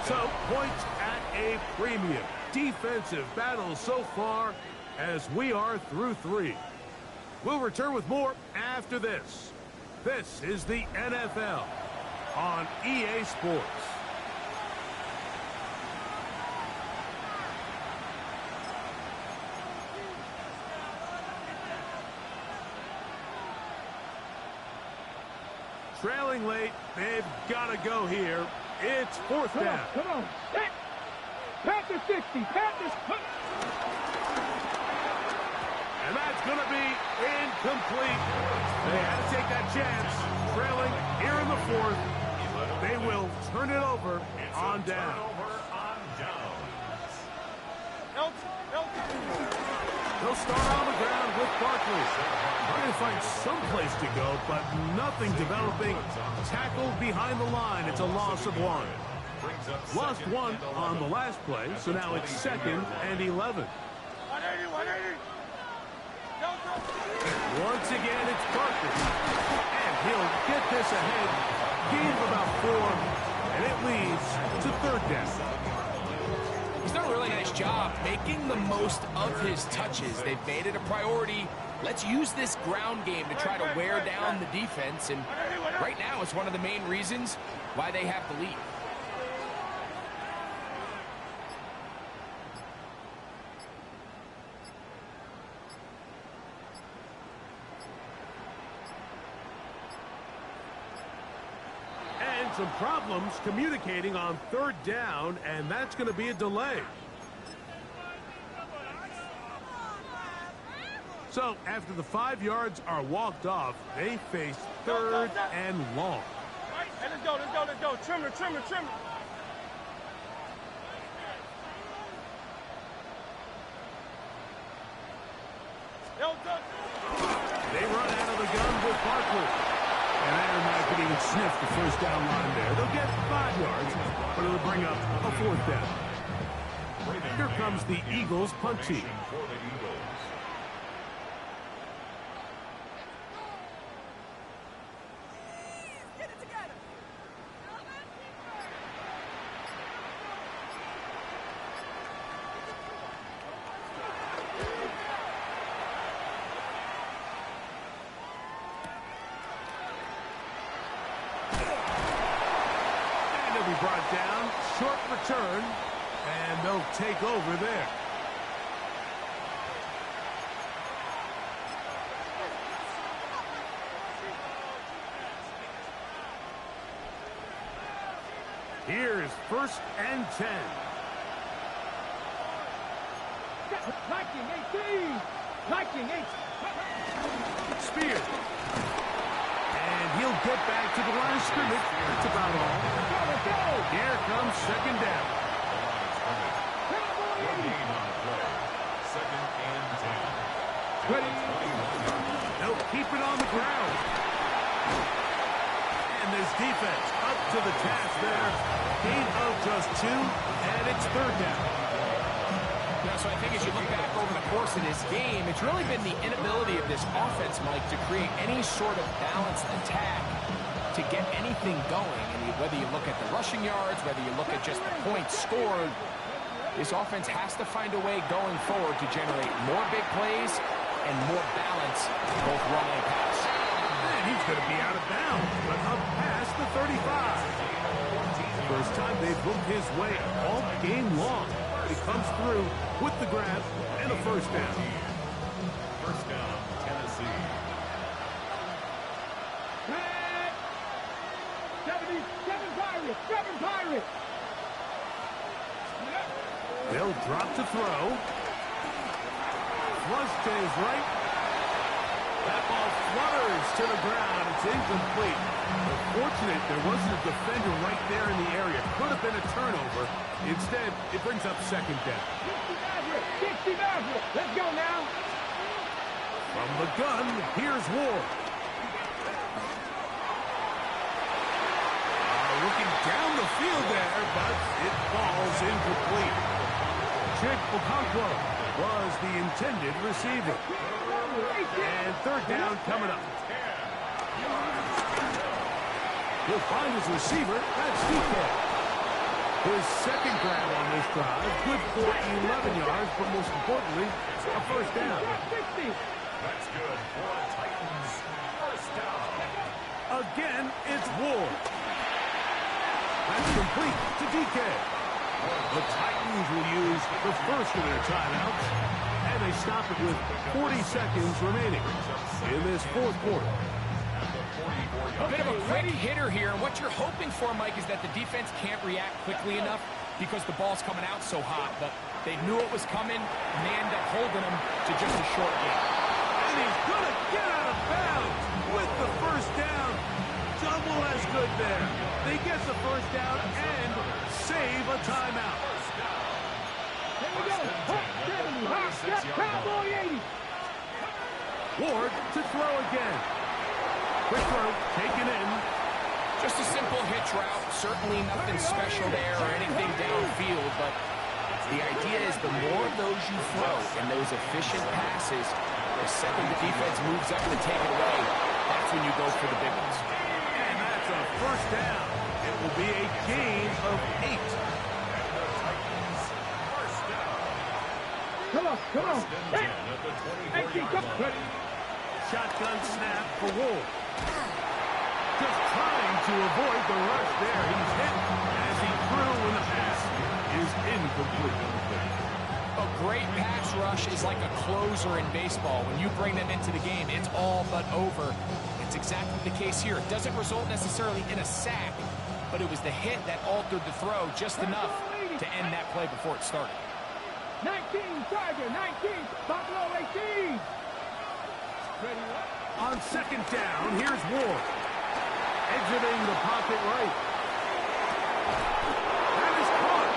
So, points at a premium. Defensive battle so far as we are through 3. We'll return with more after this. This is the NFL on EA Sports. Trailing late, they've got to go here. It's fourth down. Come on. Panthers 60. Panthers. And that's going to be incomplete. They had to take that chance. Trailing here in the fourth. They will turn it over on down. They'll start on the ground with Barkley. Trying to find some place to go, but nothing developing. Tackled behind the line. It's a loss of 1. Lost 1 on the last play, so now it's 2nd and 11. Once again, it's Barkley. And he'll get this ahead. Gain of about 4, and it leads to third down. He's done a really nice job making the most of his touches. They've made it a priority. Let's use this ground game to try to wear down the defense, and right now it's one of the main reasons why they have the lead. Some problems communicating on third down, and that's going to be a delay. So after the 5 yards are walked off, they face third and long. Hey, let's go. Trimmer. They run out of the gun with Barkley. And Aaron Knight could even sniff the first down line there. They'll get 5 yards, but it'll bring up a fourth down. Here comes the Eagles punt team. Brought down, short return, And they'll take over there. Here's 1st and 10. Viking 18! Viking 18! Spear. And he'll get back to the line of scrimmage. That's about all. Here comes 2nd down. No gain on the play. 2nd and 10. Ready? They'll keep it on the ground. And this defense up to the task there. Gain of just 2, and it's 3rd down. So I think as you look back over the course of this game, it's really been the inability of this offense, Mike, to create any sort of balanced attack to get anything going. And whether you look at the rushing yards, whether you look at just the points scored, this offense has to find a way going forward to generate more big plays and more balance, both run and pass. And he's going to be out of bounds, but up past the 35. First time they've looked his way all game long. He comes through with the grab and a 1st down. 1st down, Tennessee. 77 Pirates! 7 Pirates! They'll drop to throw. Flush to his right. That ball flutters to the ground. It's incomplete. Fortunate there wasn't a defender right there in the area. Could have been a turnover. Instead, it brings up 2nd down. 60 Maverick! Let's go now! From the gun, here's Ward. Looking down the field there, but it falls incomplete. Chick Okonkwo was the intended receiver. And 3rd down coming up. He'll find his receiver. That's DK. His 2nd grab on this drive. Good for 11 yards, but most importantly, a 1st down. That's good for the Titans. 1st down. Again, it's Ward. That's complete to DK. The Titans will use the first of their timeouts, and they stop it with 40 seconds remaining in this 4th quarter. A bit of a quick hitter here, and what you're hoping for, Mike, is that the defense can't react quickly enough because the ball's coming out so hot, but they knew it was coming, and they end up holding them to just a short game. And he's going to get out of bounds with the 1st down. Double as good there. They get the 1st down and save a timeout. Here we go. Hot 70. Hot step. Cowboy 80. Ward to throw again. Quick throw, taken in. Just a simple hitch route. Certainly nothing special there or anything downfield, but the idea is the more of those you throw and those efficient passes, the second the defense moves up to take it away, that's when you go for the big ones. And that's a 1st down. It will be a gain of 8. Come on, come on. Hey, come on. Shotgun snap for Wolf. Just trying to avoid the rush there. He's hit as he threw when the pass is incomplete. A great pass rush is like a closer in baseball. When you bring them into the game, it's all but over. It's exactly the case here. It doesn't result necessarily in a sack, but it was the hit that altered the throw just enough to end that play before it started. 19, Tiger, 19, Buffalo 18. On 2nd down, here's Ward. Exiting the pocket right. That is caught.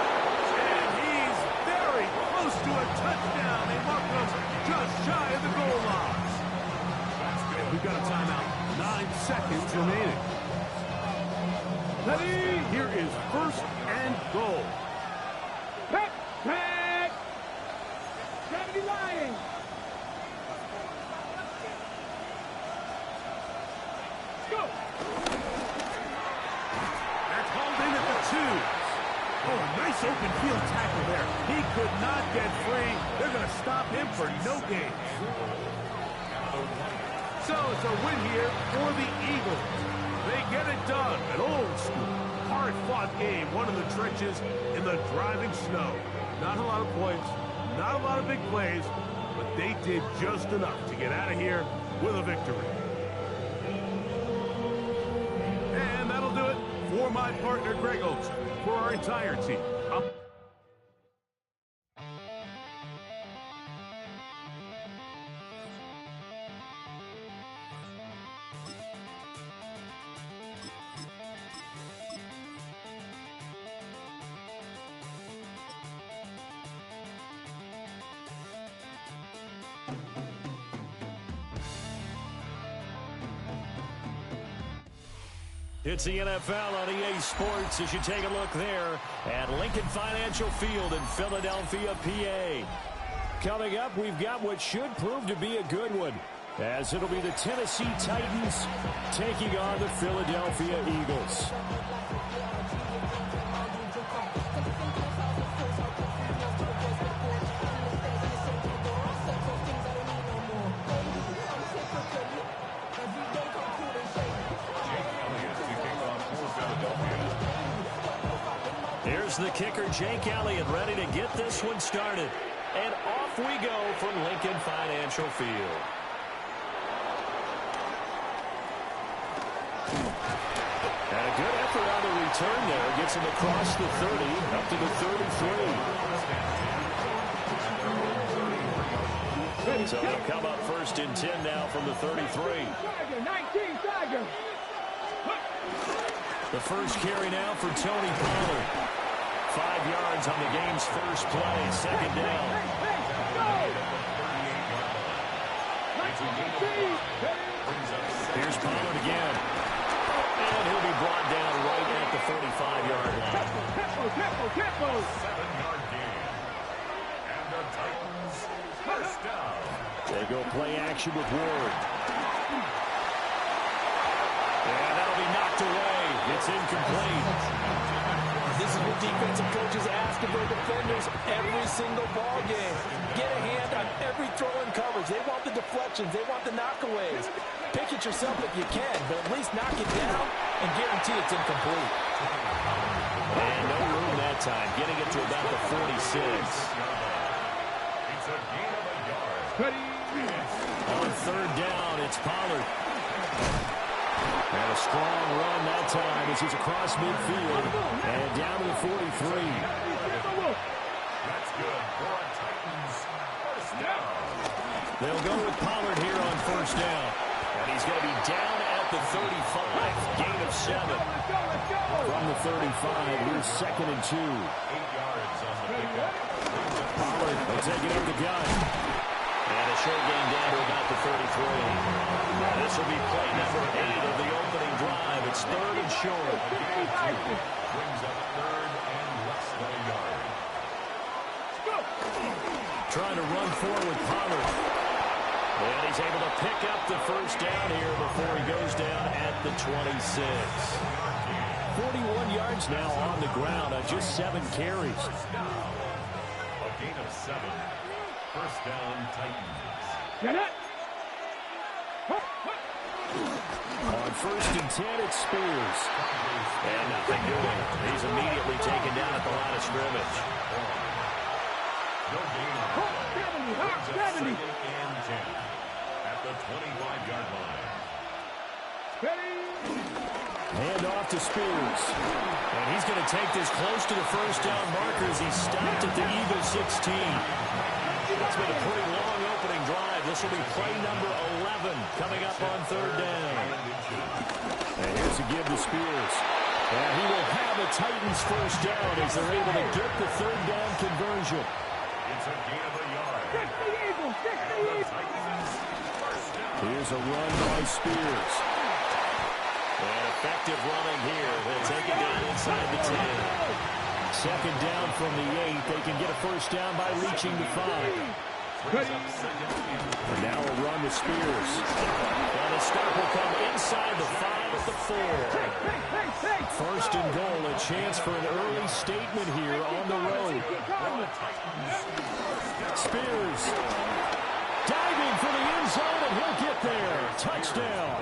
And he's very close to a touchdown. They mark him just shy of the goal line. And we've got a timeout. 9 seconds remaining. Ready? Here is 1st and goal. Pat, Pat. 70 Lions. Go. That's hauled in at the 2. Oh, a nice open field tackle there. He could not get free. They're going to stop him for no gain. So it's a win here for the Eagles. They get it done at Old School. hard-fought game, one in the trenches in the driving snow. Not a lot of points, not a lot of big plays, but they did just enough to get out of here with a victory. And that'll do it for my partner, Greg Olson, for our entire team. It's the NFL on EA Sports as you take a look there at Lincoln Financial Field in Philadelphia, PA. Coming up, we've got what should prove to be a good one, as it'll be the Tennessee Titans taking on the Philadelphia Eagles. Here's the kicker, Jake Elliott, ready to get this one started. And off we go from Lincoln Financial Field. And a good effort on the return there. Gets him across the 30, up to the 33. So they'll come up first and 10 now from the 33. The first carry now for Tony Pollard. 5 yards on the game's first play, second down. Here's Pollard again. And he'll be brought down right at the 45-yard line. 7-yard gain. And the Titans first down. They go play action with Ward. And that'll be knocked away. It's incomplete. This is what defensive coaches ask of their defenders every single ball game. Get a hand on every throw in coverage. They want the deflections. They want the knockaways. Pick it yourself if you can, but at least knock it down and guarantee it's incomplete. And no room that time, getting it to about the 46. It's a gain of a yard. On third down, it's Pollard. And a strong run that time as he's across midfield and down to the 43. That's good for a Titans first down. They'll go with Pollard here on first down. And he's going to be down at the 35. Gain of 7. From the 35, here's second and 2. 8 yards on the pickup. Pollard will take it up the gun. And a short gain down to about the 33. Now this will be play number 8 of the opening drive. It's third and short. Brings up third and less than a yard. Trying to run forward, Pollard. And he's able to pick up the first down here before he goes down at the 26. 41 yards now on the ground on just 7 carries. A gain of 7. First down, Titans. On first and 10, it's Spears. And nothing doing. He's immediately taken down at the line of scrimmage. No gain on the play. Brings up second and 10 at the 25-yard line. Hand off to Spears. And he's going to take this close to the first down marker as he's stopped at the Eagles 16. It's been a pretty long opening drive. This will be play number 11 coming up on third down. And here's a give to Spears. And he will have a Titans first down as they're able to get the third down conversion. It's a gain of a yard. Here's a run by Spears. And effective running here. They'll take it down inside the 10. Second down from the 8. They can get a first down by reaching the 5. And now a run to Spears. And the stop will come inside the 5 at the 4. First and goal, a chance for an early statement here on the road. Spears diving for the end zone, and he'll get there. Touchdown.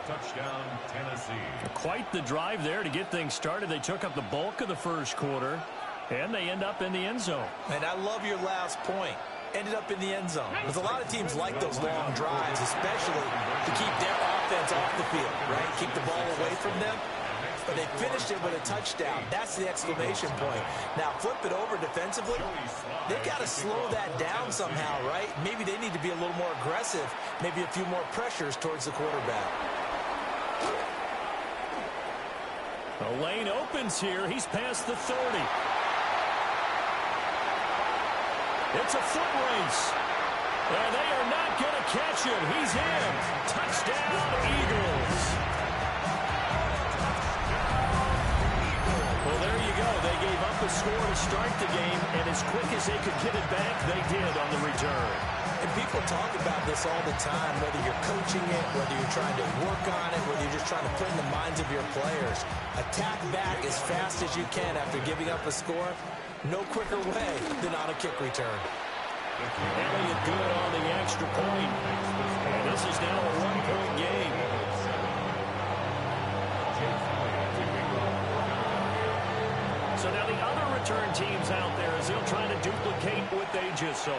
Touchdown, Tennessee. quite the drive there to get things started. They took up the bulk of the first quarter, and they end up in the end zone. And I love your last point. Ended up in the end zone. Because a lot of teams like those long drives, especially to keep their offense off the field, right? Keep the ball away from them. But they finished it with a touchdown. That's the exclamation point. Now, flip it over defensively. They've got to slow that down somehow, right? Maybe they need to be a little more aggressive. Maybe a few more pressures towards the quarterback. The lane opens here. He's past the 30. It's a foot race. And they are not going to catch him. He's in. Touchdown, Eagles. Well, there you go. They gave up a score to start the game, and as quick as they could get it back, they did on the return. And people talk about this all the time, whether you're coaching it, whether you're trying to work on it, whether you're just trying to put in the minds of your players. Attack back as fast as you can after giving up a score. No quicker way than on a kick return. Elliott good on the extra point. And this is now a one-point game. So now the other return teams out there as they'll try to duplicate what they just saw.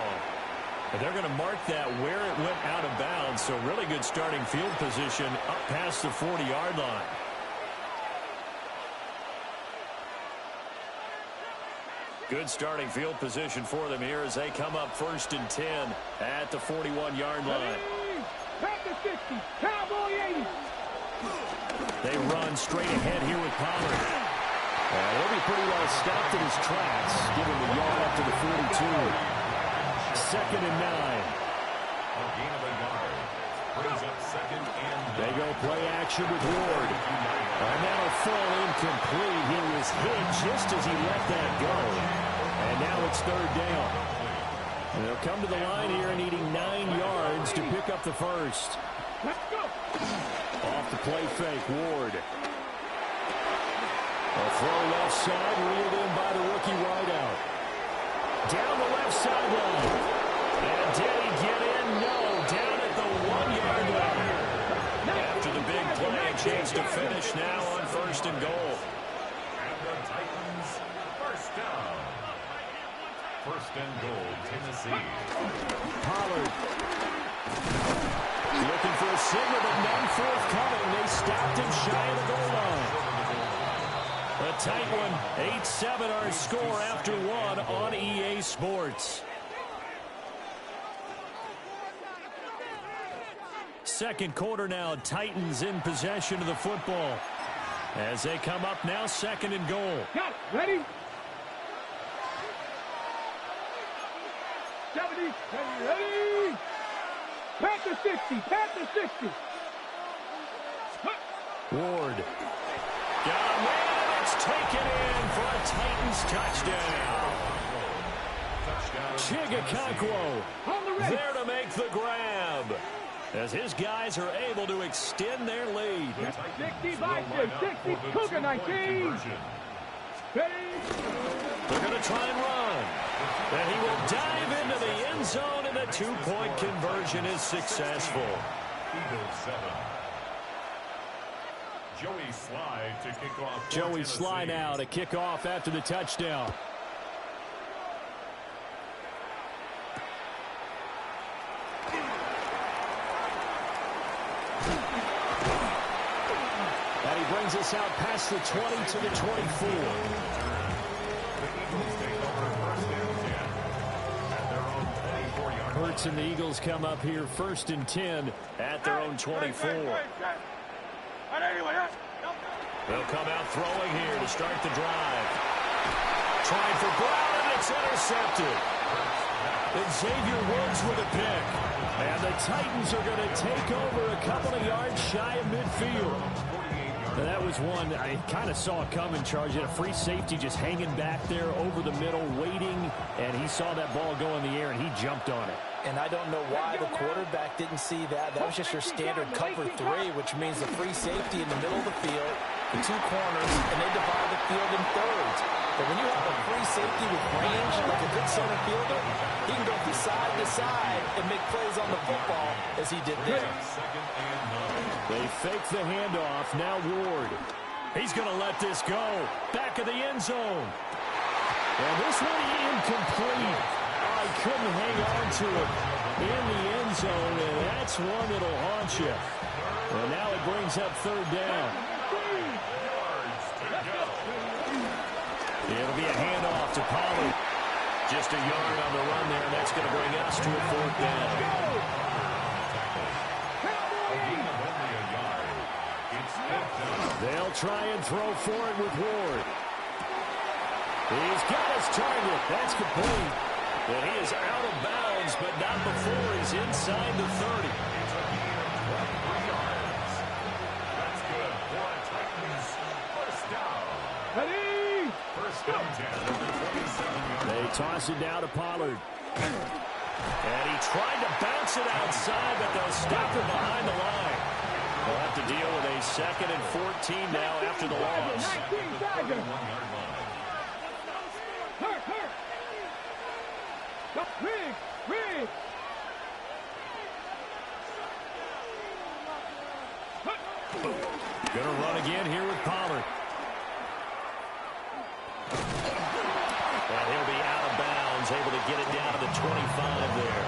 And they're going to mark that where it went out of bounds. So really good starting field position up past the 40-yard line. Good starting field position for them here as they come up 1st and 10 at the 41-yard line. Back to 60. Cowboy 80. They run straight ahead here with Pollard. He'll be pretty well stopped in his tracks, giving the yard up to the 42. 2nd and 9. A gain of a yard. Brings up 2nd and 9. They go play action with Ward. And that'll fall incomplete. He was hit just as he let that go. And now it's 3rd down. And they'll come to the line here needing 9 yards to pick up the first. Let's go. Off the play fake, Ward. A throw left side, reeled in by the rookie wideout. Down the left sideline. And did he get in? No. Down at the 1-yard line. After the big play, a chance to finish now on 1st and goal. And the Titans, 1st down. 1st and goal, Tennessee. Pollard. Looking for a signal, but none forthcoming. They stopped him shy of the goal line. A tight one. 8-7 our score after 1 on EA Sports. 2nd quarter now. Titans in possession of the football. As they come up now, 2nd and goal. Got it. Ready? 70. Ready? Back to 60. Back to 60. Ward. Got a man, and it's taken in for a Titans touchdown. Chigakakwo there to make the grab. As his guys are able to extend their lead. 60 by 60. Cougar 19. Ready? They're going to try and run. And he will dive into the end zone, and the 2-point conversion is successful. Eagles 7. Joey Sly to kick off. Joey Sly now to kick off after the touchdown. And he brings us out past the 20 to the 24. Hurts and the Eagles come up here 1st and 10 at their own 24. They'll come out throwing here to start the drive. Trying for Brown, and it's intercepted. And Xavier Woods with a pick. And the Titans are going to take over a couple of yards shy of midfield. Now that was one I kind of saw coming, charge. Had a free safety just hanging back there over the middle, waiting, and he saw that ball go in the air, and he jumped on it. And I don't know why the quarterback didn't see that. That was just your standard cover 3, which means the free safety in the middle of the field, the 2 corners, and they divide the field in thirds. But when you have a free safety with range, like a good center fielder, he can go from side to side and make plays on the football as he did there. They fake the handoff. Now Ward. He's going to let this go. Back of the end zone. And this one incomplete. I couldn't hang on to it in the end zone, and that's one that'll haunt you. And now it brings up third down. It'll be a handoff to Pollard. Just a yard on the run there, and that's going to bring us to a fourth down. They'll try and throw for it with Ward. He's got his target. That's complete. And he is out of bounds, but not before he's inside the 30. That's good for a Titans first down. Ready? First down, 27 yards. They toss it down to Pollard. And he tried to bounce it outside, but they'll stop him behind the line. They'll have to deal with a 2nd and 14 now after the loss. 19 Tiger. Hurt. Rig. Gonna run again here with Pollard. And he'll be out of bounds, able to get it down to the 25 there.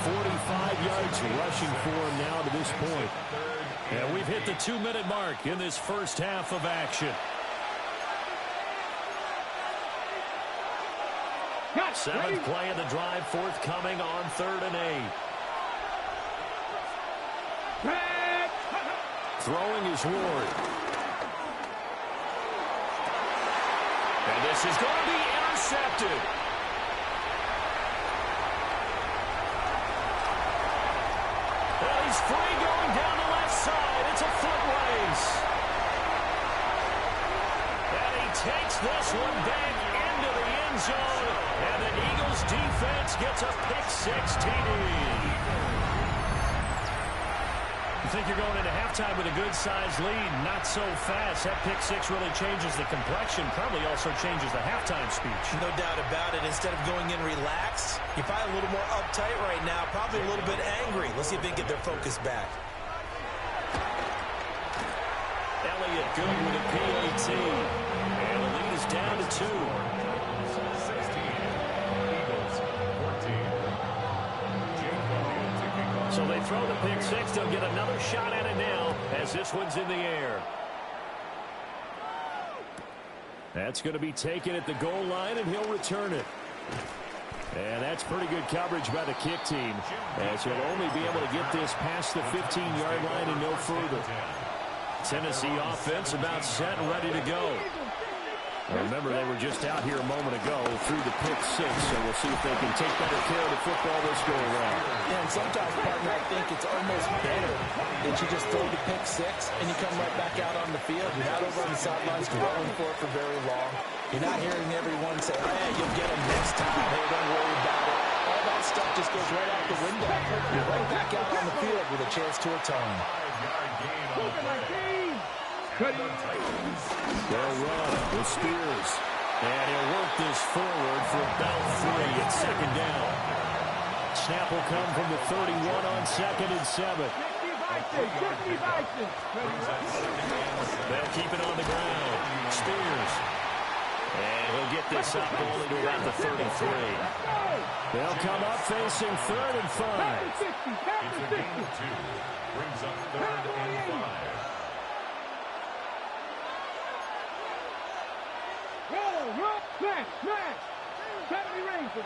45 yards rushing for him now to this point. And we've hit the 2-minute mark in this first half of action. Seventh play of the drive, forthcoming on 3rd and 8. Throwing is Ward. And this is going to be intercepted. Well, he's free going down the left side. It's a foot race. And he takes this one back into the end zone. And the Eagles defense gets a pick-6 TD. You think you're going into halftime with a good-sized lead. Not so fast. That pick-6 really changes the complexion. Probably also changes the halftime speech. No doubt about it. Instead of going in relaxed, you find a little more uptight right now. Probably a little bit angry. Let's see if they can get their focus back. Elliott good with a PAT. And the lead is down to 2. So they throw the pick-6. They'll get another shot at it now as this one's in the air. That's going to be taken at the goal line, and he'll return it. And that's pretty good coverage by the kick team, as he'll only be able to get this past the 15-yard line and no further. Tennessee offense about set and ready to go. Remember, they were just out here a moment ago through the pick-6, so we'll see if they can take better care of the football this go-around. Yeah, and sometimes, partner, I think it's almost better that you just throw the pick-6 and you come right back out on the field. You're not over on the sidelines dwelling for it for very long. You're not hearing everyone say, hey, you'll get them next time. Hey, don't worry about it. All that stuff just goes right out the window. You're right back out on the field with a chance to atone. They'll run with Spears. And he'll work this forward for about 3 at 2nd down. Snap will come from the 31 on 2nd and 7. They'll keep it on the ground. Spears. And he'll get this up only to about the 33. They'll come up facing 3rd and 5. It's a gain of 2. Brings up 3rd and 5. Roll, smash. 70 Rangers.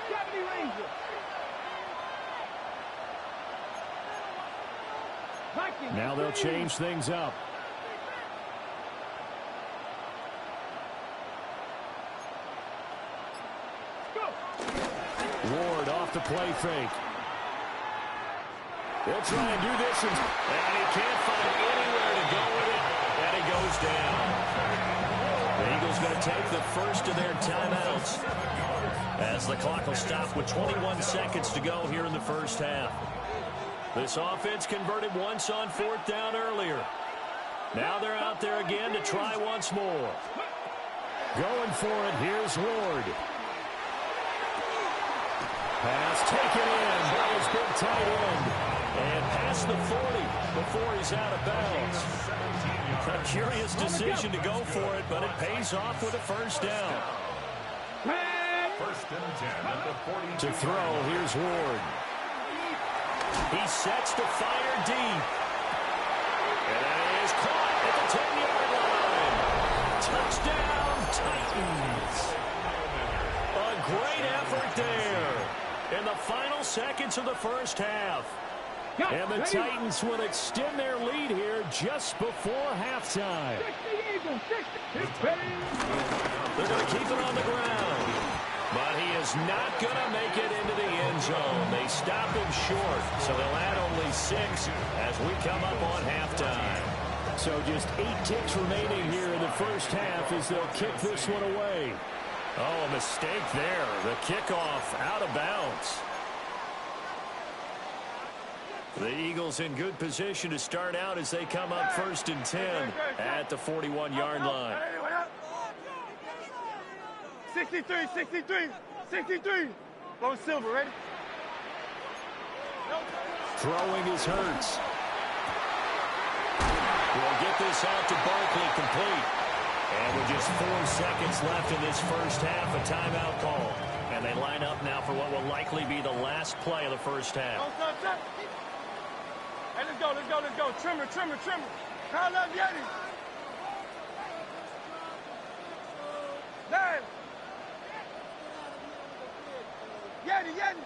Now they'll change things up. Ward off the play fake. They'll try and do this, and he can't find anywhere to go with it, and he goes down. The Eagles going to take the first of their timeouts as the clock will stop with 21 seconds to go here in the first half. This offense converted once on 4th down earlier. Now they're out there again to try once more. Going for it, here's Ward. Pass taken in by his big tight end. And past the 40 before he's out of bounds. A curious decision to go for it, but it pays off with a first down. First and 10 at the 42. To throw, here's Ward. He sets to fire deep. And that is caught at the 10-yard line. Touchdown, Titans. A great effort there in the final seconds of the first half. And the Titans will extend their lead here just before halftime. They're going to keep it on the ground. But he is not going to make it into the end zone. They stop him short, so they'll add only 6 as we come up on halftime. So just 8 ticks remaining here in the first half as they'll kick this one away. Oh, a mistake there. The kickoff out of bounds. The Eagles in good position to start out as they come up first and 10 at the 41-yard line. 63, 63, 63. Low silver, ready? Throwing is Hurts. We'll get this out to Barkley complete. And with just 4 seconds left in this first half, a timeout call. And they line up now for what will likely be the last play of the first half. Hey, let's go, let's go, let's go. Trimmer, trimmer, trimmer. Call up Yeti. Nine. Yeti, Yeti.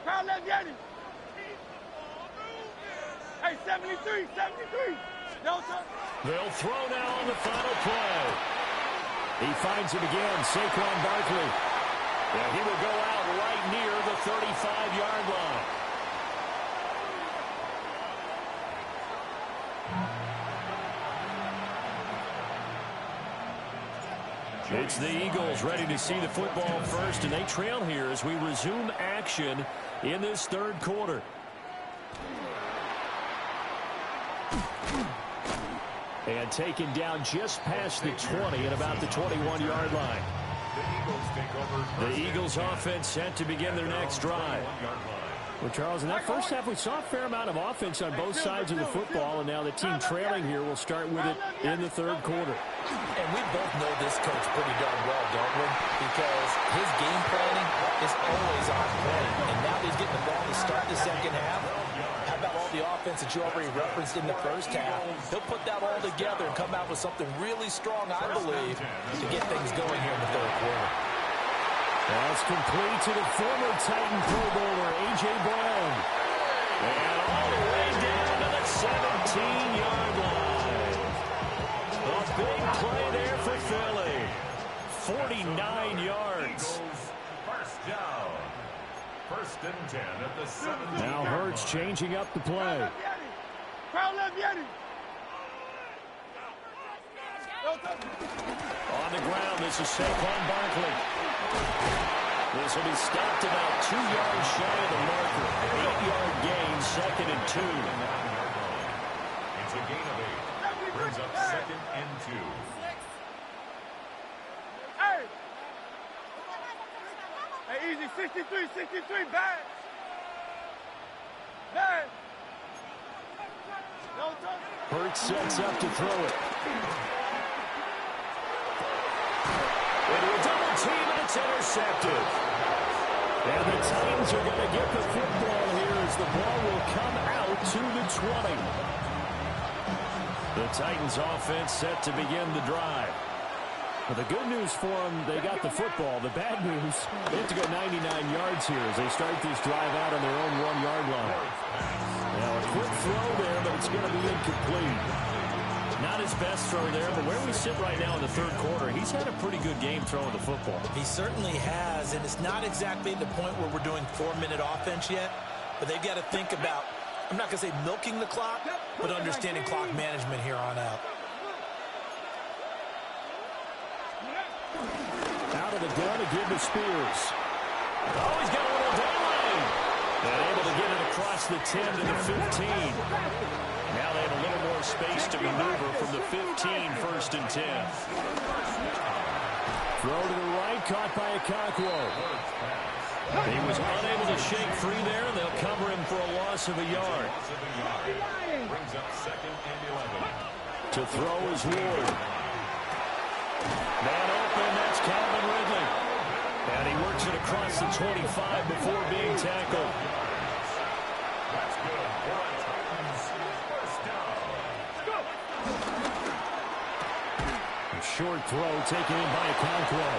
Call up Yeti. Hey, 73, 73. No, sir. They'll throw now on the final play. He finds it again, Saquon Barkley. And he will go out right near the 35-yard line. It's the Eagles ready to see the football first, and they trail here as we resume action in this third quarter. And taken down just past the 20 at about the 21-yard line. The Eagles offense set to begin their next drive. Well, Charles, in that first half, we saw a fair amount of offense on both sides of the football, and now the team trailing here will start with it in the third quarter. And we both know this coach pretty darn well, don't we? Because his game planning is always on point. And now he's getting the ball to start the second half. How about all the offense that you already referenced in the first half? He'll put that all together and come out with something really strong, I believe, to get things going here in the third quarter. That's complete to the former Titan Pro Bowler, A.J. Brown. And all the way down to the 17-yard line. A big play there for Philly. 49 yards. First down. First and 10 at the 17. Now Hurts changing up the play. Crowd left Yeti. On the ground, this is Saquon Barkley. This will be stopped about 2 yards shy of the marker. 8-yard gain, second and 2. It's a gain of 8. Brings up second and 2. Hey! Hey, easy, 63, 63, bad. Bad. No touch. Hurts sets up to throw it. Into a double team, and it's intercepted. And the Titans are going to get the football here as the ball will come out to the 20. The Titans offense set to begin the drive. But the good news for them, they got the football. The bad news, they have to go 99 yards here as they start this drive out on their own 1-yard line. Now a quick throw there, but it's going to be incomplete. Not his best throw there, but where we sit right now in the third quarter, he's had a pretty good game throwing the football. He certainly has, and it's not exactly the point where we're doing 4-minute offense yet, but they've got to think about, I'm not going to say milking the clock, but understanding clock management here on out. Out of the gun to give to Spears. Oh, he's got a little delay. And able to get it across the 10 to the 15. Now they have a little more space to maneuver from the 15, first and 10. Throw to the right, caught by Okonkwo. He was unable to shake free there, and they'll cover him for a loss of a yard. Brings up second and 11. To throw is Ward. Man open, that's Calvin Ridley. And he works it across the 25 before being tackled. That's good. First down. A short throw taken in by Okonkwo.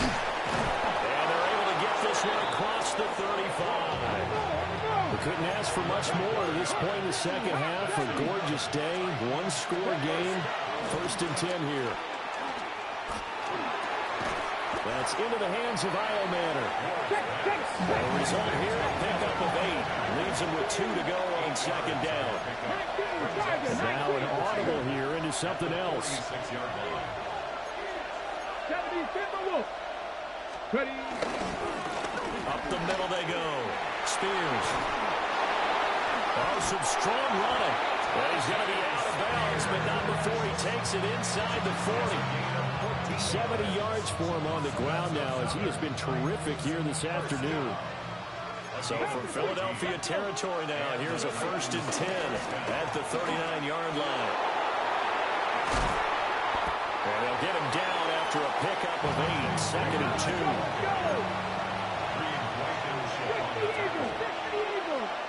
And they're able to get this one across the 35. We couldn't ask for much more at this point in the second half. A gorgeous day, one-score game, first and 10 here. That's into the hands of Iomanner. The result here, a pickup of 8. Leaves him with 2 to go on second down. And now an audible here into something else. Up the middle they go. Spears. Oh, some strong running. Well, he's going to be out of bounds, but not before he takes it inside the 40. 70 yards for him on the ground now, as he has been terrific here this afternoon. So from Philadelphia territory now, here's a first and 10 at the 39-yard line. And they'll get him down after a pickup of 8, second and 2.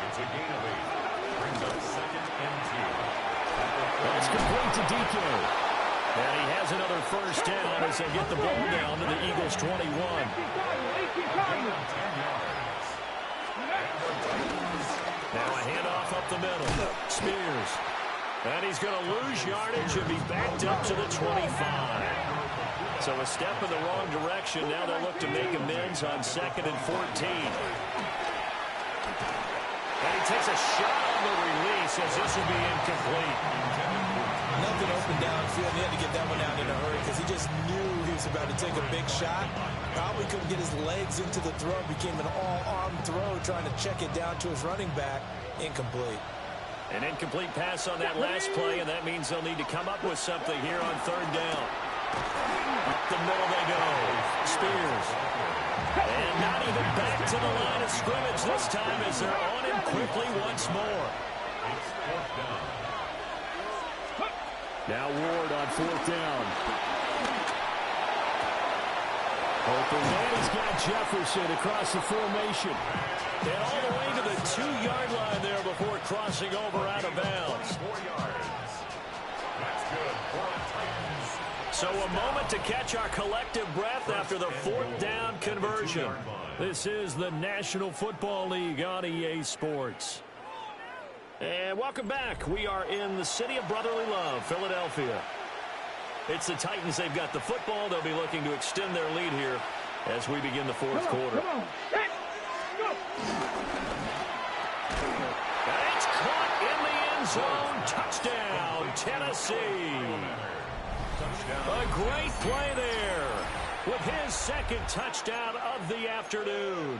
It's a gain of 8. Brings up second and 2. That's complete to DK. And he has another first down as they get the ball down to the Eagles' 21. Now a handoff up the middle. Spears. And he's going to lose yardage and be backed up to the 25. So a step in the wrong direction. Now they'll look to make amends on second and 14. And he takes a shot on the release as this will be incomplete. Nothing open downfield. He had to get that one out in a hurry because he just knew he was about to take a big shot. Probably couldn't get his legs into the throw. Became an all-arm throw trying to check it down to his running back. Incomplete. An incomplete pass on that last play, and that means they'll need to come up with something here on third down. Up the middle they go. Spears. And not even back to the line of scrimmage this time as they're on him quickly once more. It's fourth down. Now Ward on fourth down. Open man, he's got Jefferson across the formation. And all the way to the 2-yard line there before crossing over out of bounds. 4 yards. That's good. So a moment to catch our collective breath after the fourth down conversion. This is the National Football League on EA Sports. And welcome back. We are in the city of brotherly love, Philadelphia. It's the Titans. They've got the football. They'll be looking to extend their lead here as we begin the fourth quarter. Come on. And it's caught in the end zone. Touchdown, Tennessee. A great play there with his second touchdown of the afternoon.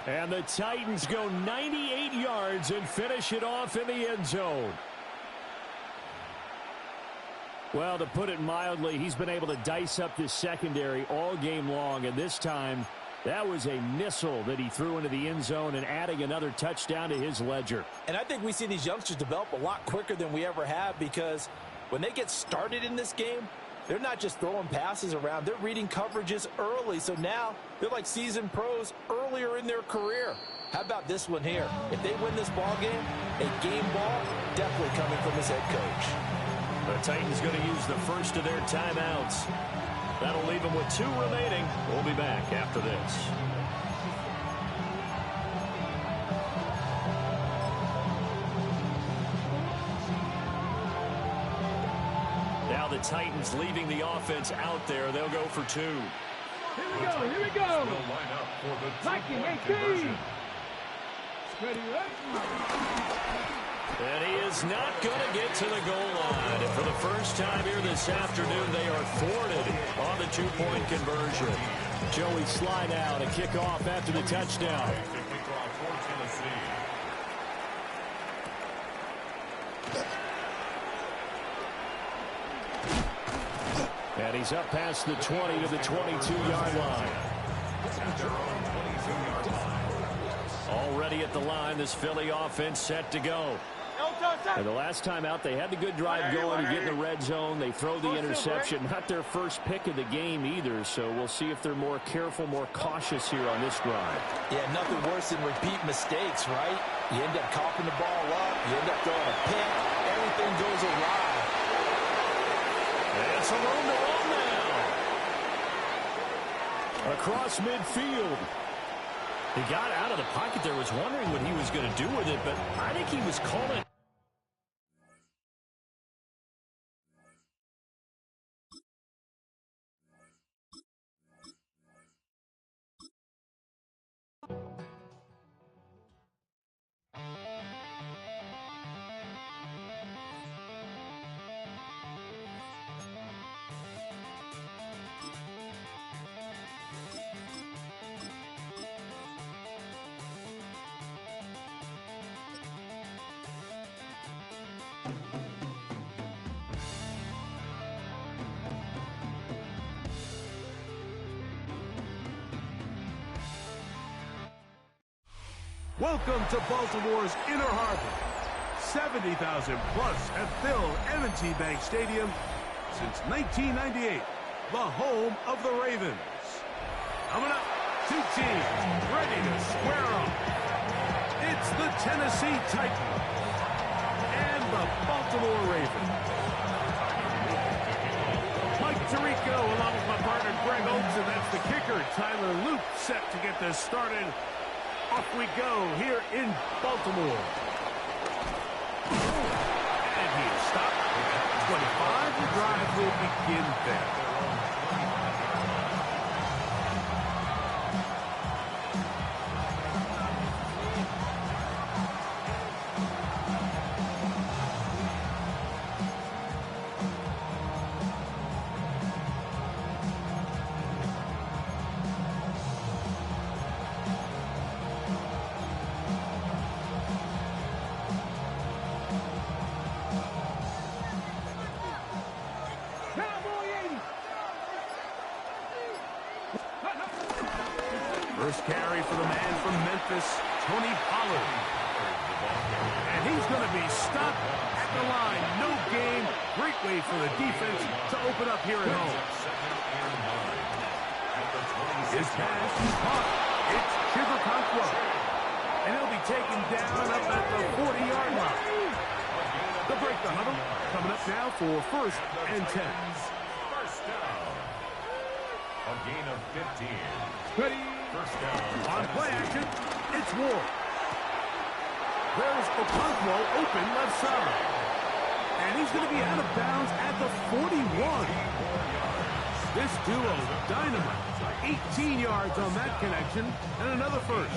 And the Titans go 98 yards and finish it off in the end zone. Well, to put it mildly, he's been able to dice up this secondary all game long, and this time that was a missile that he threw into the end zone and adding another touchdown to his ledger. And I think we see these youngsters develop a lot quicker than we ever have because when they get started in this game, they're not just throwing passes around. They're reading coverages early. So now they're like seasoned pros earlier in their career. How about this one here? If they win this ball game, a game ball definitely coming from his head coach. The Titans going to use the first of their timeouts. That'll leave them with 2 remaining. We'll be back after this. Now the Titans leaving the offense out there. They'll go for 2. Here we go. Here we go. Will line up for the Liking two-point 18. conversion. Ready, right? And he is not going to get to the goal line. And for the first time here this afternoon, they are thwarted on the 2-point conversion. Joey slide out, a kickoff after the touchdown. The kickoff for Tennessee. And he's up past the 20 to the 22-yard line. At their own 22-yard line. Already at the line, this Philly offense set to go. And the last time out, they had the good drive going. You get in the red zone. They throw the interception. Not their first pick of the game either, so we'll see if they're more careful, more cautious here on this drive. Yeah, nothing worse than repeat mistakes, right? You end up coughing the ball up. You end up throwing a pick. Everything goes awry. It's a room to run now. Across midfield. He got out of the pocket there, was wondering what he was going to do with it, but I think he was calling. Welcome to Baltimore's Inner Harbor. 70,000 plus have filled M&T Bank Stadium since 1998, the home of the Ravens. Coming up, two teams ready to square off. It's the Tennessee Titans and the Baltimore Ravens. Mike Tirico along with my partner Greg Olson. That's the kicker. Tyler Luke set to get this started. Off we go here in Baltimore. And he is stopped at 25. The drive will begin there. First carry for the man from Memphis, Tony Pollard. And he's going to be stopped at the line. No gain. Great way for the defense to open up here at home. His pass is caught. It's Chiverconkwo. And he'll be taken down up at the 40-yard line. The break the huddle. Coming up now for 1st and 10. First down. A gain of 15. Ready. First down. On play action, it's Ward. There's Okonkwo open left side. And he's going to be out of bounds at the 41. This duo, dynamite. 18 yards on that connection, and another first.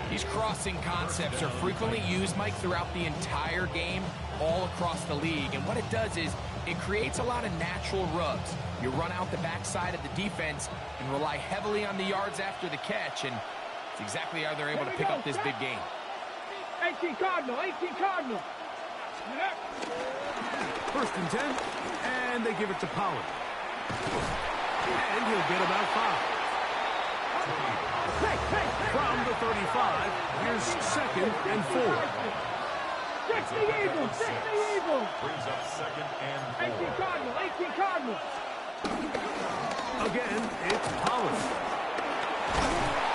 These crossing concepts are frequently used, Mike, throughout the entire game, all across the league. And what it does is it creates a lot of natural rubs. You run out the backside of the defense and rely heavily on the yards after the catch, and it's exactly how they're able to pick up this big game. 18 Cardinal, 18 Cardinal. First and 10, and they give it to Pollard. And he'll get about 5. From the 35, here's 2nd and 4. 60 Eagles, 60 Eagles. Brings up 2nd and 4. 18 Cardinal, 18 Cardinal. Again, it's Pollard.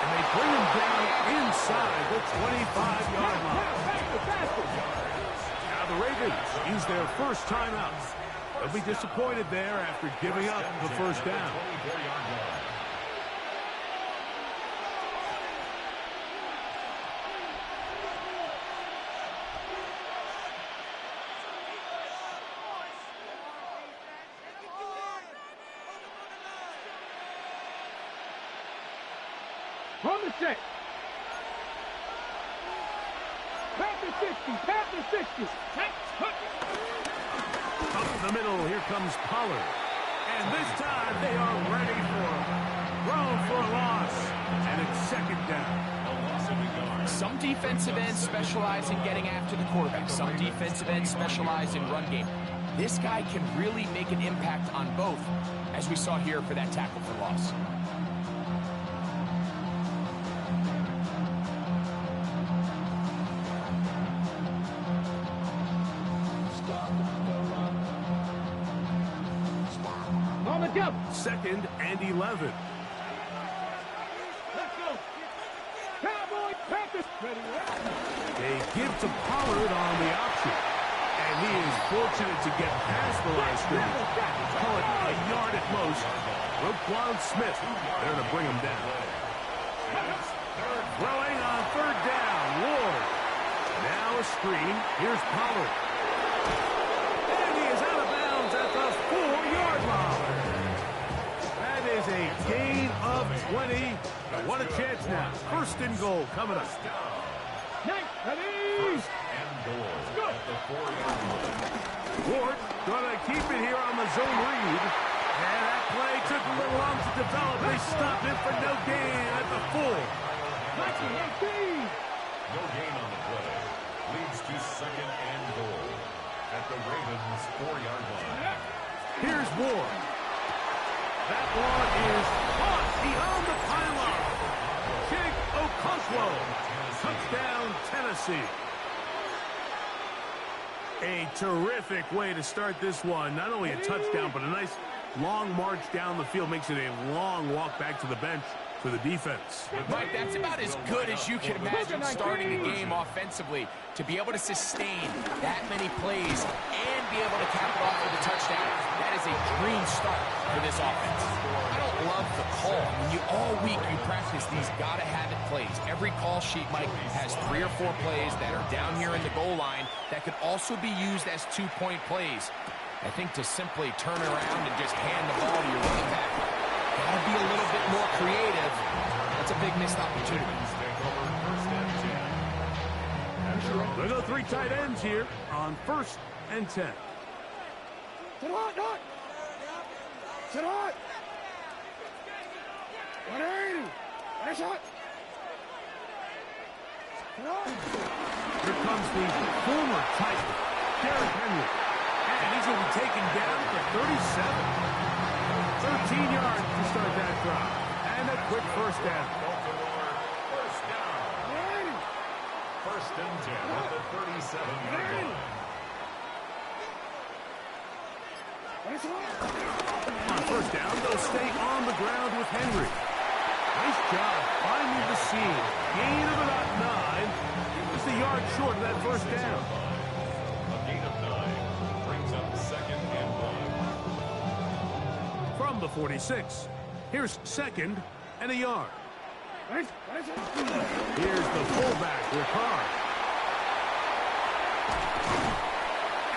And they bring him down inside the 25-yard line. Now the Ravens use their first timeout. They'll be disappointed there after giving up the first down. On the set. Panther 60, Panther 60. Up the middle, here comes Pollard. And this time they are ready for him. Thrown for a loss. And it's 2nd down. Some defensive ends specialize in getting after the quarterback. Some defensive ends specialize in run game. This guy can really make an impact on both, as we saw here for that tackle for loss. Second and 11. Let's go. Cowboy Panthers. They give to Pollard on the option. And he is fortunate to get past the line of scrimmage. Call it a yard at most. Roquan Smith there to bring him down. Throwing on third down. Ward. Now a screen. Here's Pollard. And he is out of bounds at the 4-yard line. That is a gain of 20. What a chance now. First and goal coming up. First and goal at the 4-yard line. Ward going to keep it here on the zone read. And that play took a little long to develop. They stopped it for no gain at the 4. No gain on the play. Leads to second and goal at the Ravens' 4-yard line. Here's Ward. That one is caught beyond the pylon. Jake Okonkwo. Touchdown, Tennessee. A terrific way to start this one. Not only a touchdown, but a nice long march down the field. Makes it a long walk back to the bench for the defense. Mike, that's about as good as you can imagine starting a game offensively. To be able to sustain that many plays and be able to cap it off with a touchdown, that is a dream start for this offense. I don't love the call. All week you practice these gotta-have-it plays. Every call sheet, Mike, has 3 or 4 plays that are down here in the goal line that could also be used as 2-point plays. I think to simply turn around and just hand the ball to your running back, gotta be a little bit more creative. That's a big missed opportunity. There go 3 tight ends here on first and 10. Sit hot. Sit hot. 180. Finish shot. Here comes the former Titan, Derrick Henry. And he's going to be taken down at the 37. 13 yards to start that drive. And a quick first down. First and 10 at the 37-yard line. On first down, they'll stay on the ground with Henry. Nice job finding the seam. Gain of about 9. Just a yard short of that first down. A gain of 9 brings up second and 1. From the 46, here's second and a yard. Here's the fullback, Ricard.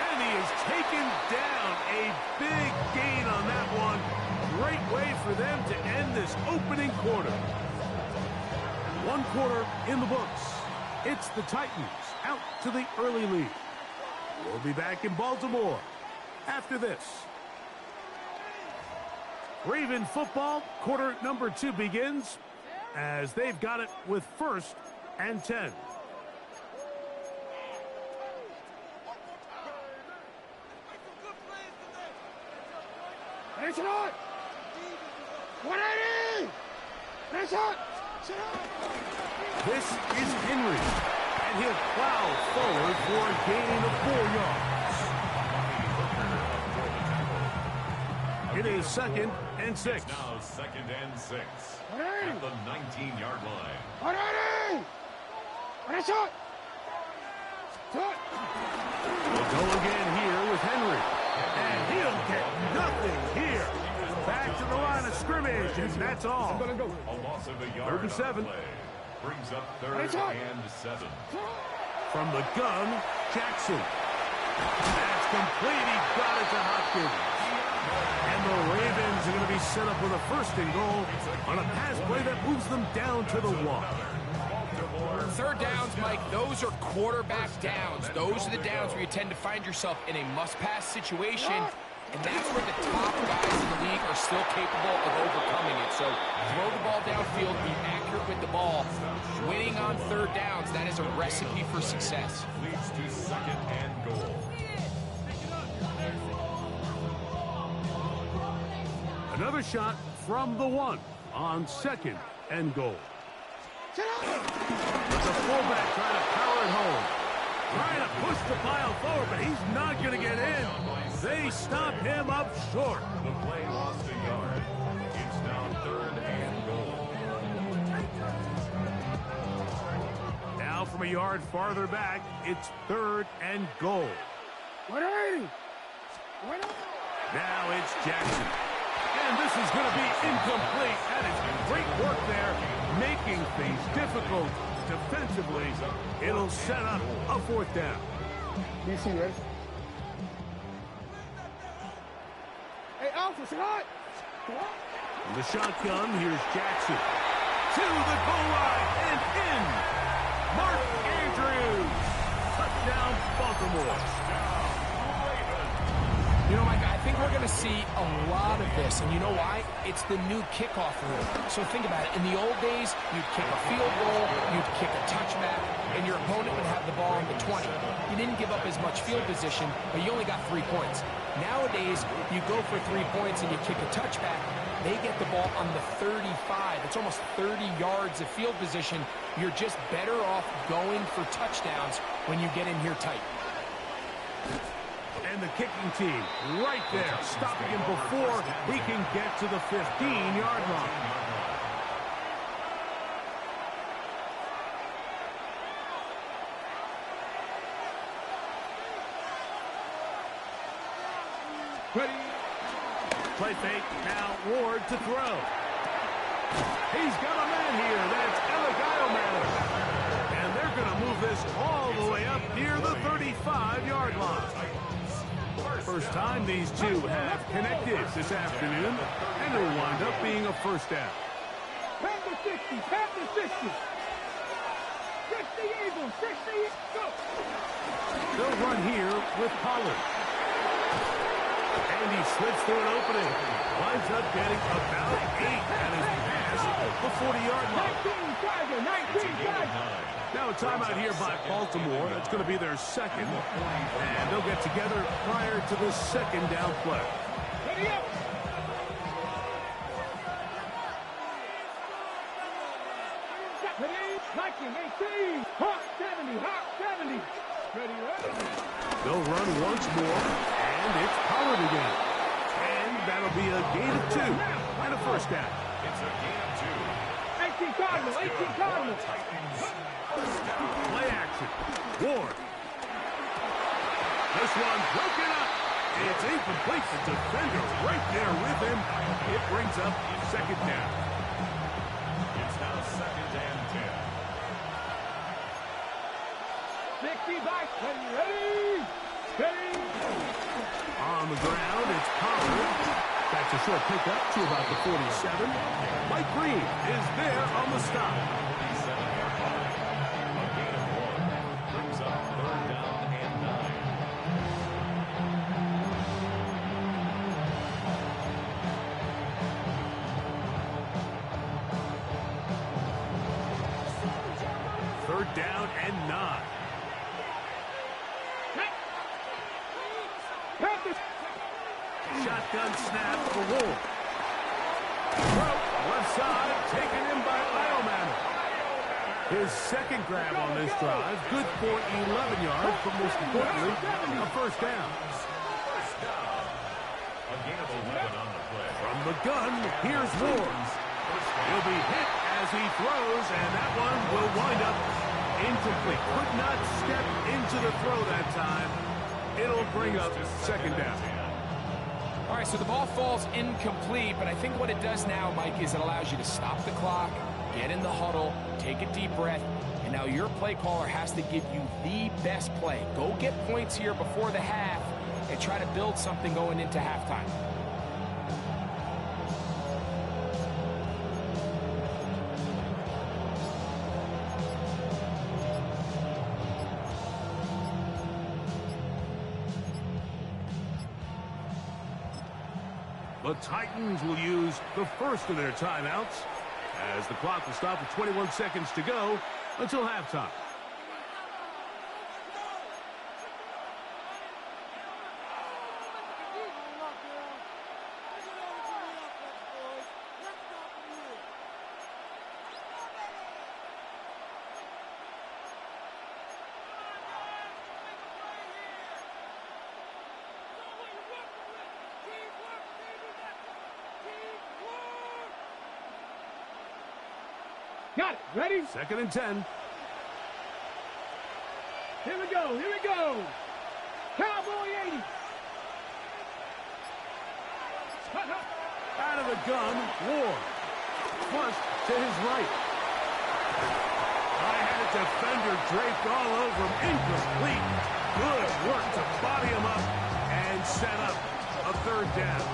And he is taken down. A big gain on that one. Great way for them to end this opening quarter. 1 quarter in the books. It's the Titans out to the early lead. We'll be back in Baltimore after this. Raven football, quarter number 2 begins as they've got it with first and 10. Finish it on. 180. Finish it. This is Henry, and he'll plow forward for a gain of 4 yards. It is second and 6. Now second and 6 at the 19-yard line. 180. Finish it. We'll go again here with Henry, and he'll get nothing here. Back to the line of scrimmage, and that's all. A loss of a yard. 3rd and 7. Brings up 3rd and 7. From the gun, Jackson. That's complete. He got it to Hopkins. And the Ravens are going to be set up with a first and goal on a pass play that moves them down to the 1. 3rd downs, Mike, those are quarterback downs. Those are the downs where you tend to find yourself in a must-pass situation, and that's where the top guys in the league are still capable of overcoming it. So throw the ball downfield, be accurate with the ball. Winning on 3rd downs, that is a recipe for success. Leads to second and goal. Another shot from the 1 on 2nd and goal. The fullback trying to power it home. Trying to push the pile forward, but he's not going to get in. They stop him up short. The play lost a yard. It's now 3rd and goal. Now from a yard farther back, it's 3rd and goal. Now it's Jackson. And this is going to be incomplete. That is great work there, making things difficult defensively. It'll set up a 4th down. DC, ready? Hey, Alpha, say hi. From the shotgun, here's Jackson. To the goal line and in. Mark Andrews. Touchdown, Baltimore. You know, Mike, I think we're going to see a lot of this, and you know why? It's the new kickoff rule. So think about it. In the old days, you'd kick a field goal, you'd kick a touchback, and your opponent would have the ball on the 20. You didn't give up as much field position, but you only got 3 points. Nowadays, you go for 3 points and you kick a touchback, they get the ball on the 35. It's almost 30 yards of field position. You're just better off going for touchdowns when you get in here tight. And the kicking team right there, stopping him before he can get to the 15-yard line. Ready? Play fake, now Ward to throw. He's got a man here, that's Madden. And they're going to move this all the way up near the 35-yard line. First time these two have connected this afternoon, and it'll wind up being a 1st down. Pat the 60, pat the 60. 60 Eagles, 60, go. They'll run here with Pollard. And he slips through an opening. Winds up getting about 8 at his pass, the 40-yard line. 19 Tiger. Now a timeout here by Baltimore. That's going to be their 2nd. And they'll get together prior to the 2nd down play. Ready up. Ready, 19, 18. Hawk 70, Hawk 70. Ready, ready. They'll run once more, and it's Pollard again. And that'll be a gain of 2 and a 1st down. It's a gain of 2. 18 Cardinals, 18 Cardinals. Play action. Ward. This one broken up. It's incomplete. The defender right there with him. It brings up 2nd down. It's now 2nd and 10. 60 back. Ready, ready. On the ground, it's Pollard. That's a short pickup to about the 47. Mike Green is there on the stop. 47-yard line. A gain of 1. Brings up 3rd down and 9. Third down and 9. Shotgun snap for Ward. Left side, taken in by Madden. His 2nd grab on this drive, good for 11 yards, but most importantly, a 1st down. A gain of 11 on the play. From the gun, here's Ward. He'll be hit as he throws, and that one will wind up incomplete. Could not step into the throw that time. It'll bring up 2nd down. All right, so the ball falls incomplete, but I think what it does now, Mike, is it allows you to stop the clock, get in the huddle, take a deep breath, and now your play caller has to give you the best play. Go get points here before the half and try to build something going into halftime. The Titans will use the first of their timeouts as the clock will stop with 21 seconds to go until halftime. Got it. Ready? 2nd and 10. Here we go. Here we go. Cowboy 80. Out of the gun, Ward. Flush to his right. I had a defender draped all over him. Incomplete. Good work to body him up and set up a 3rd down.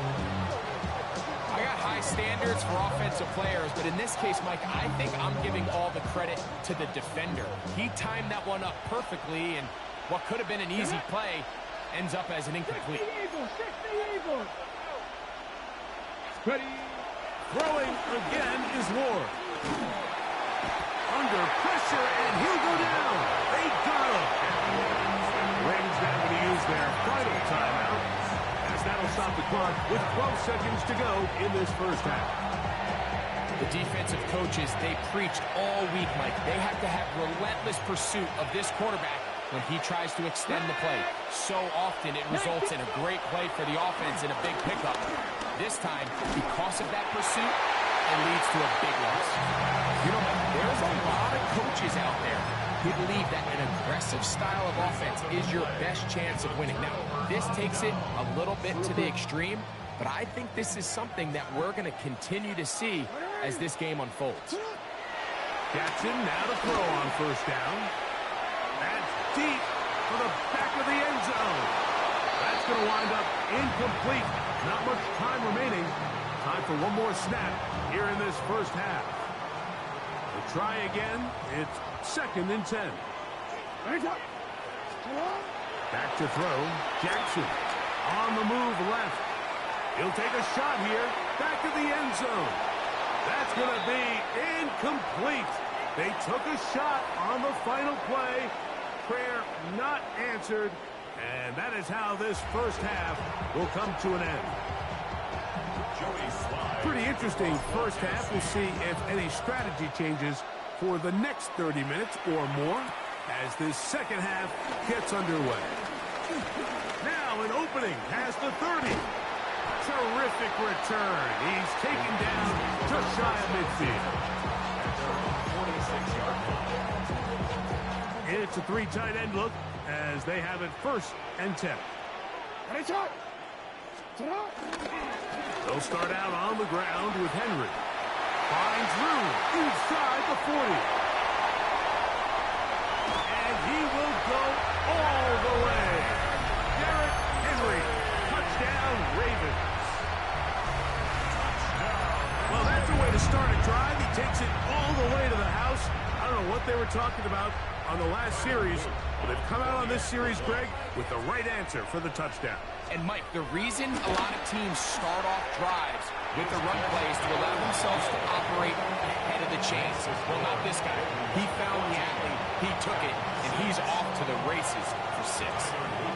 I got high standards for offensive players, but in this case, Mike, I think I'm giving all the credit to the defender. He timed that one up perfectly, and what could have been an easy play ends up as an incomplete. 60 Eagles. 60 Eagles. Ready? Throwing again is Ward. Under pressure, and he'll go down. They got him. Ravens now going to use their final timeout, as that'll stop the clock with 12 seconds to go in this first half. The defensive coaches, they preached all week, Mike. They have to have relentless pursuit of this quarterback when he tries to extend the play. So often it results in a great play for the offense and a big pickup. This time, because of that pursuit, it leads to a big loss. You know, there's a lot of coaches out there who believe that an aggressive style of offense is your best chance of winning. Now, this takes it a little bit to the extreme, but I think this is something that we're going to continue to see as this game unfolds. Jackson now to throw on 1st down. That's deep for the back of the end zone. That's going to wind up incomplete. Not much time remaining. Time for one more snap here in this first half. We'll try again. It's 2nd and 10. Back to throw. Jackson on the move left. He'll take a shot here. Back of the end zone. That's going to be incomplete. They took a shot on the final play. Prayer not answered. And that is how this first half will come to an end. Pretty interesting first half. We'll see if any strategy changes for the next 30 minutes or more as this second half gets underway. Now an opening past the 30. Terrific return. He's taken down just shy of midfield. It's a 3 tight end look as they have it 1st and 10. They'll start out on the ground with Henry. Finds room inside the 40. And he will go all the way. Derrick Henry. Touchdown, Ravens. Well, that's a way to start a drive. He takes it all the way to the house. I don't know what they were talking about on the last series, but they've come out on this series, Greg, with the right answer for the touchdown. And, Mike, the reason a lot of teams start off drives with the run plays to allow themselves to operate ahead of the chains. Well, not this guy. He found the athlete, he took it, and he's off to the races for 6.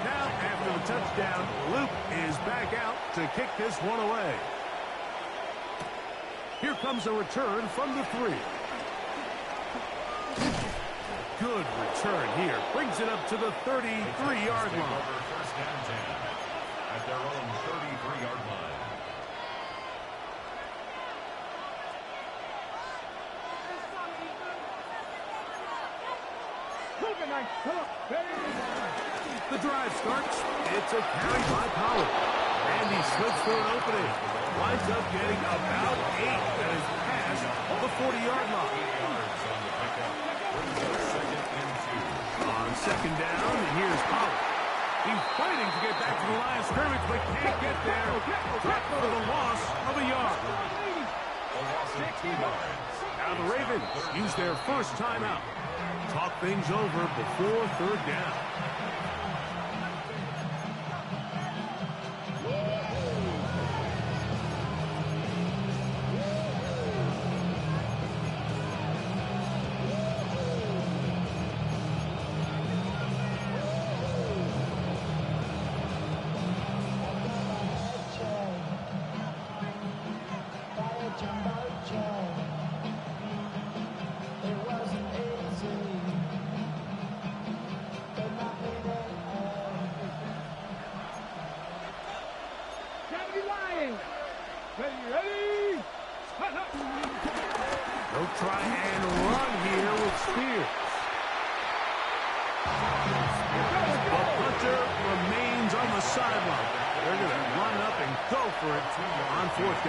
Now, after the touchdown, Luke is back out to kick this one away. Here comes a return from the 3. Good return here. Brings it up to the 33-yard line. First down 10 at their own 33-yard line. The drive starts. It's a carry by Pollard. And he slips through an opening. Winds up getting about 8 that is past the 40-yard line. On 2nd down, and here's Pollard. He's fighting to get back to the line of scrimmage, but can't get there. Dropped for the loss of a yard. Now the Ravens use their first timeout. Talk things over before 3rd down.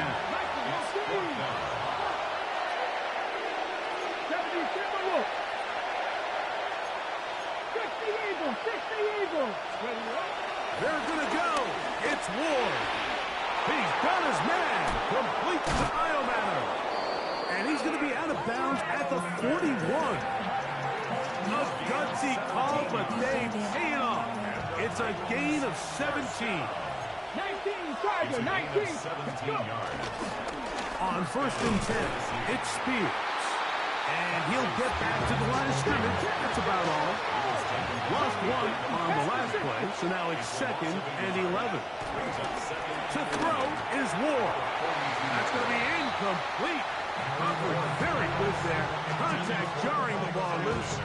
down. 70 Timberwolves. 60 Eagles. 60 Eagles. Ready up. They're going to go. It's Ward. He's got his man. Complete to Iomanner. And he's going to be out of bounds at the 41. A gutsy call, but they pay it off. It's a gain of 17. 19, Tiger, 19. Let's go. On 1st and 10, it's Spears. And he'll get back to the line of scrimmage. That's about all. Lost one on the last play, so now it's 2nd and 11. To throw is Ward. That's going to be incomplete. Covered very good there. Contact jarring the ball loose.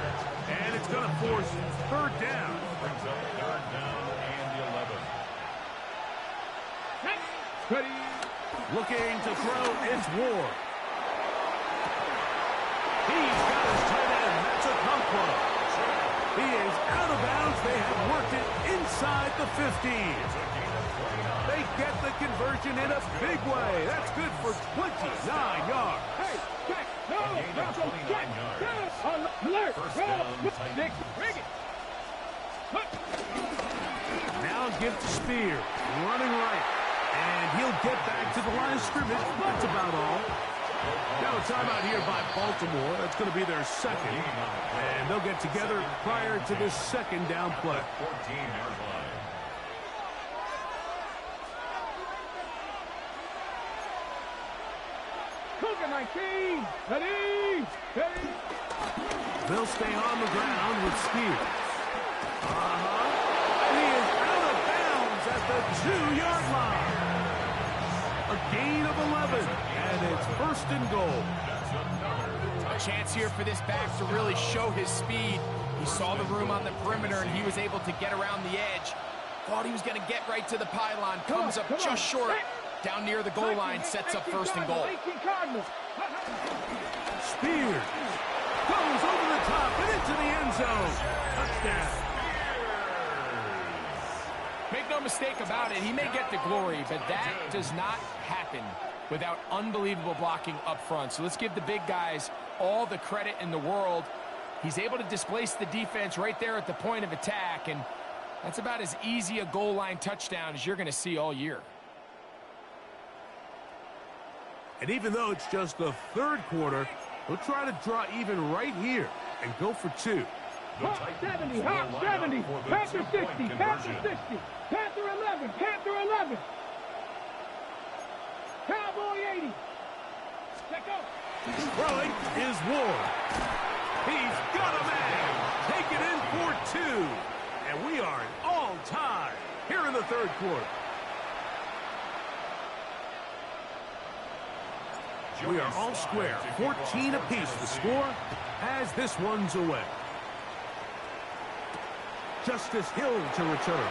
And it's going to force 3rd down. Brings up 3rd down and 11. Ready. Looking to throw is Ward. He's got his tight end. That's a Conquo. He is out of bounds. They have worked it inside the 15. They get the conversion in a big way. That's good for 29 yards. Hey, check. No, Bronco, check. Alert. Nick, bring it. Now give to Spears. Running right. And he'll get back to the line of scrimmage. That's about all. Now a timeout here by Baltimore. That's going to be their 2nd. And they'll get together prior to this 2nd down play. 14-yard line. Cougar 19. Ready. Ready. They'll stay on the ground with Spears. And he is out of bounds at the 2-yard line. A gain of 11, and it's 1st and goal. A chance here for this back to really show his speed. He saw the room on the perimeter, and he was able to get around the edge. Thought he was going to get right to the pylon. Comes up just short. Down near the goal line, sets up 1st and goal. Spears goes over the top and into the end zone. Touchdown. Make no mistake about it, he may get the glory, but that does not happen without unbelievable blocking up front. So let's give the big guys all the credit in the world. He's able to displace the defense right there at the point of attack, and that's about as easy a goal line touchdown as you're going to see all year. And even though it's just the 3rd quarter, we'll try to draw even right here and go for 2. Hawk 70, Hawk 70, Panther 60, Panther 60, Panther 11, Panther 11, Cowboy 80. Check out. Throwing is Ward. He's got a man. Take it in for 2. And we are all tied here in the 3rd quarter. We are all square. 14 apiece the score as this one's away. Justice Hill to return.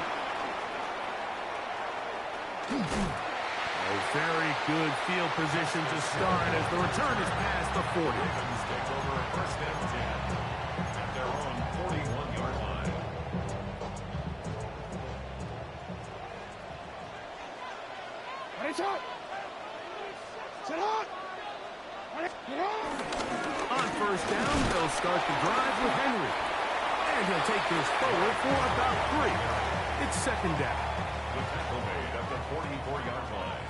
A very good field position to start as the return is past the 40. Takes over 1st and 10 at their own 41-yard line. On 1st down, they'll start the drive with Henry. And he'll take this forward for about 3. It's 2nd down. The tackle made at the 44-yard line.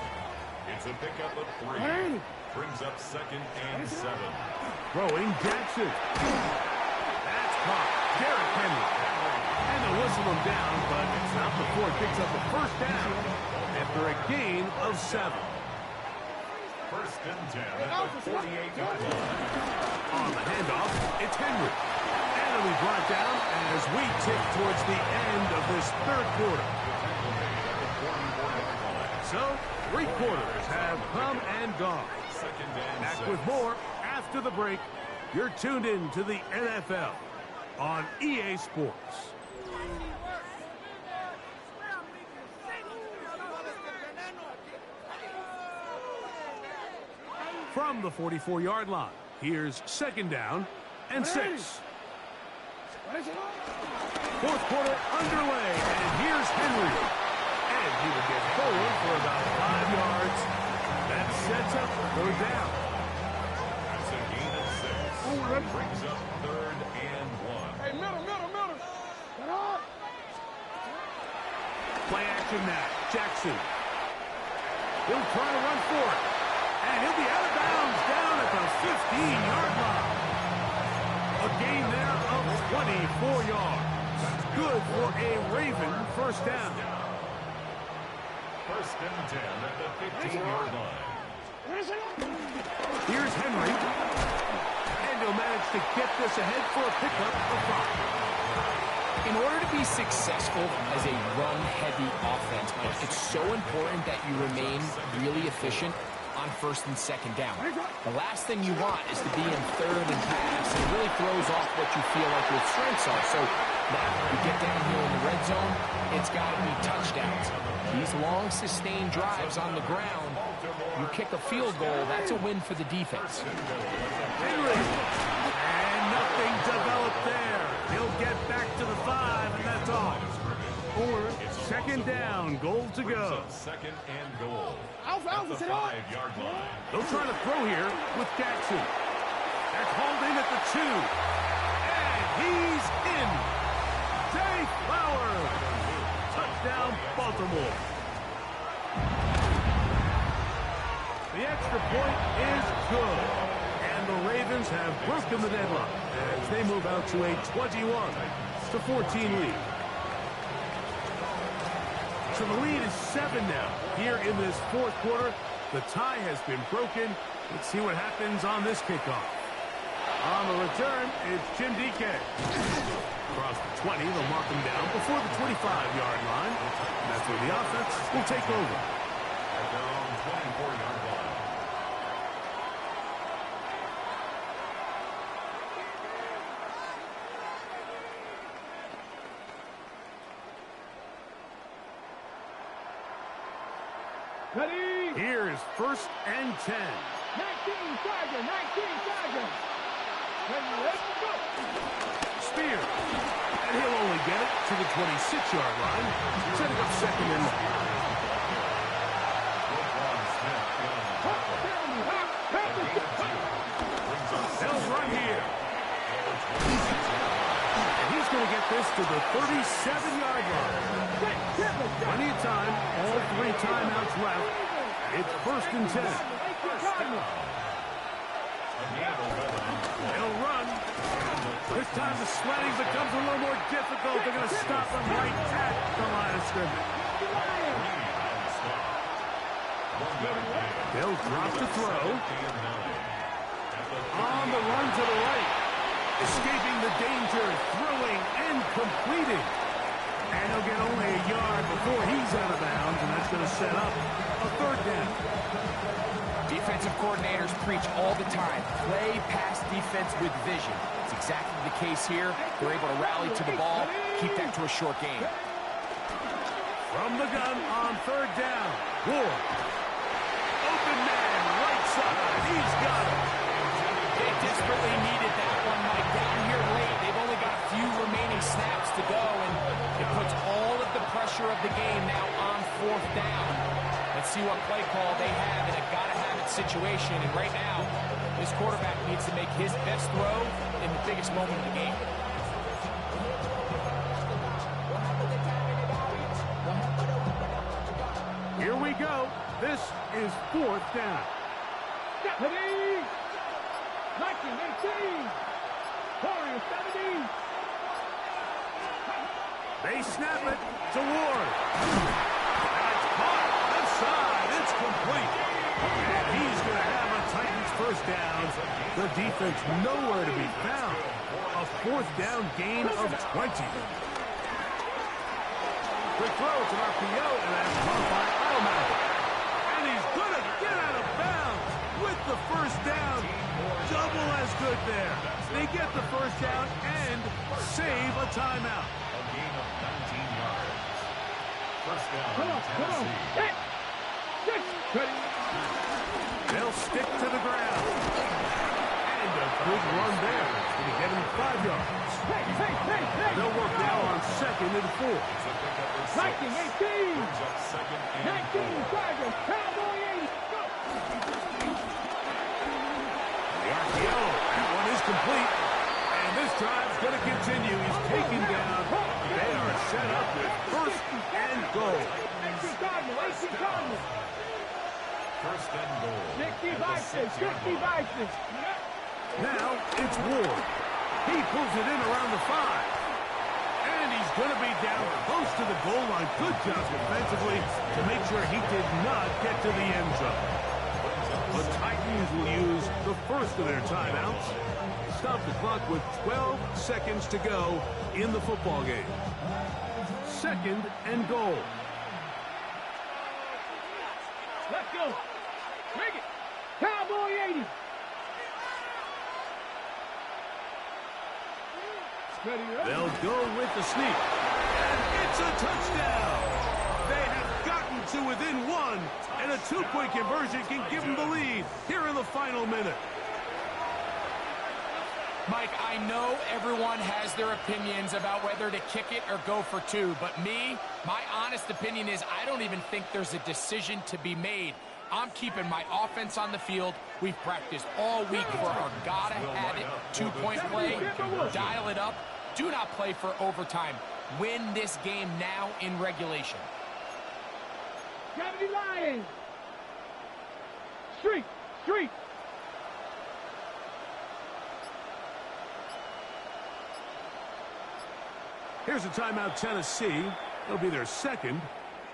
It's a pickup of 3. Brings up 2nd and 7. Throwing Jackson. That's caught. Derrick Henry. And they'll whistle him down, but it's not before it picks up a 1st down after a gain of 7. 1st and 10 at the 48-yard line. On the handoff, it's Henry. And it'll be brought down as we tick towards the end of this 3rd quarter. So, 3 quarters have come and gone. Back with more after the break. You're tuned in to the NFL on EA Sports. From the 44-yard line, here's 2nd down and 6. 4th quarter underway, and here's Henry. And he will get forward for about 5 yards. That's sets up third down. That's a gain of 6. That brings up 3rd and 1. Hey, middle. Get on. Play action now. Jackson. He'll try to run for it. And he'll be out of bounds down at the 15-yard line. A gain there of 24 yards. Good for a Raven first down. 1st and 10 at the 15-yard line. Here's Henry. And he'll manage to get this ahead for a pickup of 5. In order to be successful as a run-heavy offense, Mike, it's so important that you remain really efficient on 1st and 2nd down. The last thing you want is to be in 3rd and pass, and it really throws off what you feel like your strengths are. So now you get down here in the red zone, it's got to be touchdowns. These long, sustained drives on the ground, you kick a field goal, that's a win for the defense. Henry. And nothing developed there. He'll get back to the 5, and that's all. Or 2nd down, goal to go. 2nd and goal. Alpha, At the sit down. 5-yard line. They'll try to throw here with Jackson. That's hauled in at the 2. And he's in. Zay Flowers. Touchdown, Baltimore. The extra point is good. And the Ravens have broken the deadlock as they move out to a 21-14 lead. So the lead is 7 now here in this 4th quarter. The tie has been broken. Let's see what happens on this kickoff. On the return, it's Jim DK. Across the 20, they'll mark him down before the 25-yard line. And that's where the offense will take over. At their own 24-yard line. Ready? Here's 1st and 10. 19 Tiger. Let's go. Spear. And he'll only get it to the 26-yard line, setting up 2nd and 1. They'll run here. And he's going to get this to the 37-yard line. Plenty of time, all 3 timeouts left. It's 1st and 10. They'll run. This time the sledding becomes a little more difficult. They're going to stop him right at the line of scrimmage. They'll drop the throw. On the run to the right. Escaping the danger, throwing and completing. And he'll get only a yard before he's out of bounds, and that's going to set up a 3rd down. Defensive coordinators preach all the time, play pass defense with vision. It's exactly the case here. They're able to rally to the ball, keep that to a short game. From the gun on 3rd down, Ward. Open man, right side, he's got it. They desperately needed that one, Mike. Down here late, they've only got a few remaining snaps to go, and it puts all of the pressure of the game now on 4th down. Let's see what play call they have in a gotta-have-it situation. And right now, this quarterback needs to make his best throw in the biggest moment of the game. Here we go. This is 4th down. Ready? 1918. Warriors 17. They snap it to Ward. That's caught. Left side. It's complete. And he's going to have a Titans first down. The defense nowhere to be found. A 4th down gain of 20. Quick throw to an RPO, and that's caught by Automatic. And he's going to get out of bounds with the first down. Double as good there. They get the first down and save a timeout. A gain of 19 yards. First down, Come on. Tennessee. Ready? They'll stick to the ground. And a good run there. It's going to get him 5 yards. Hey. They'll work now on 2nd and 4. 1918. Brings up 2nd and 19 4. Tigers. Cowboy 80. Go. complete. And this drive's going to continue. He's taken down. They are set up with first and goal. First and goal. 60 vices, 60 vices. Now it's Ward. He pulls it in around the 5. And he's going to be down close to the goal line. Good job defensively to make sure he did not get to the end zone. The Titans will use the first of their timeouts. Stop the clock with 12 seconds to go in the football game. Second and goal. Let's go. Bring it. Cowboy 80. They'll go with the sneak. And it's a touchdown. They have gotten to within 1, and a 2-point conversion can give them the lead here in the final minute. Mike, I know everyone has their opinions about whether to kick it or go for 2, but me, my honest opinion is I don't even think there's a decision to be made. I'm keeping my offense on the field. We've practiced all week for our gotta-have-it 2-point play. Dial it up. Do not play for overtime. Win this game now in regulation. Gotta be lying. Street, street. Here's a timeout, Tennessee. It'll be their second,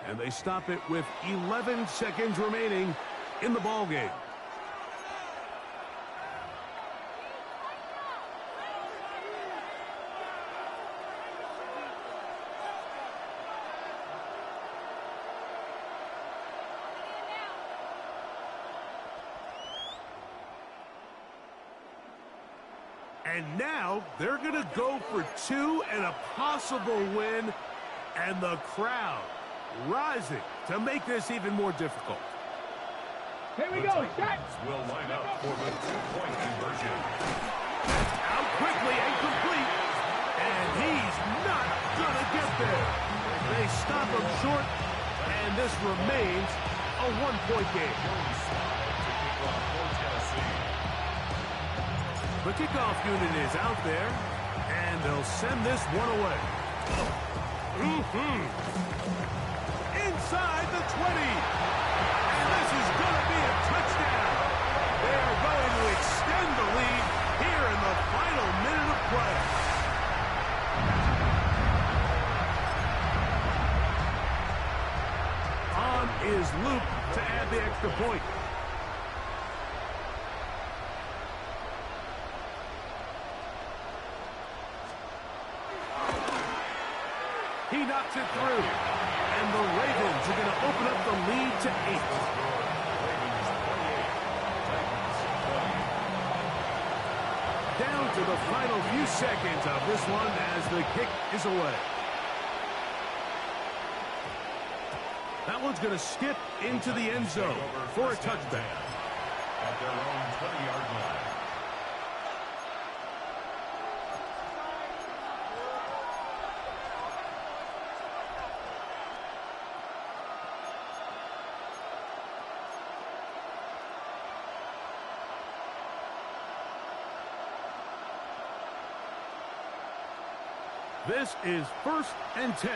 and they stop it with 11 seconds remaining in the ball game. And now they're going to go for 2 and a possible win, and the crowd rising to make this even more difficult. Here we The go. Titans will line up for the 2-point conversion. Out quickly and complete, and he's not going to get there. They stop him short, and this remains a 1-point game. The kickoff unit is out there, and they'll send this one away. Inside the 20. And this is going to be a touchdown. They are going to extend the lead here in the final minute of play. On is Luke to add the extra point. He knocks it through. And the Ravens are going to open up the lead to 8. Down to the final few seconds of this one as the kick is away. That one's going to skip into the end zone for a touchback. At their own 20-yard line. This is 1st and 10.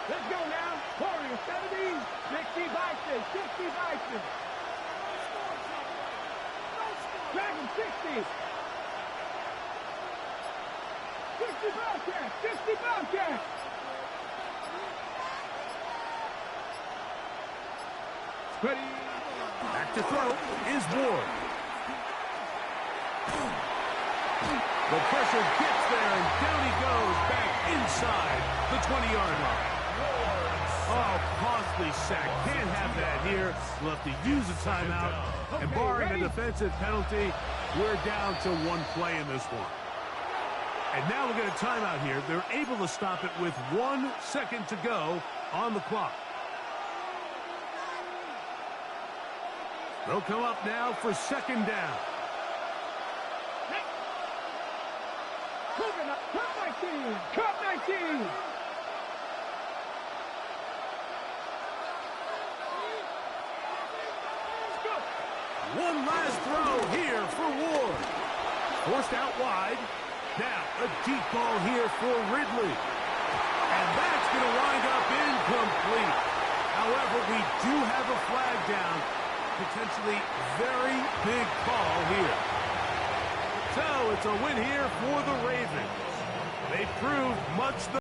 Let's go now. Warriors, 70, 60 vices, 60 vices. Dragon, 60. 60 Bobcats, 60 Bobcats. Ready. Back to throw is Ward. The pressure gets there, and down he goes back inside the 20-yard line. Oh, costly sack. Can't have that here. We'll have to use a timeout. And barring a defensive penalty, we're down to 1 play in this one. And now we'll get a timeout here. They're able to stop it with 1 second to go on the clock. They'll come up now for 2nd down. Cup 19. Cup 19. One last throw here for Ward. Forced out wide. Now, a deep ball here for Ridley. And that's going to wind up incomplete. However, we do have a flag down. Potentially very big call here. So, it's a win here for the Ravens. They proved much the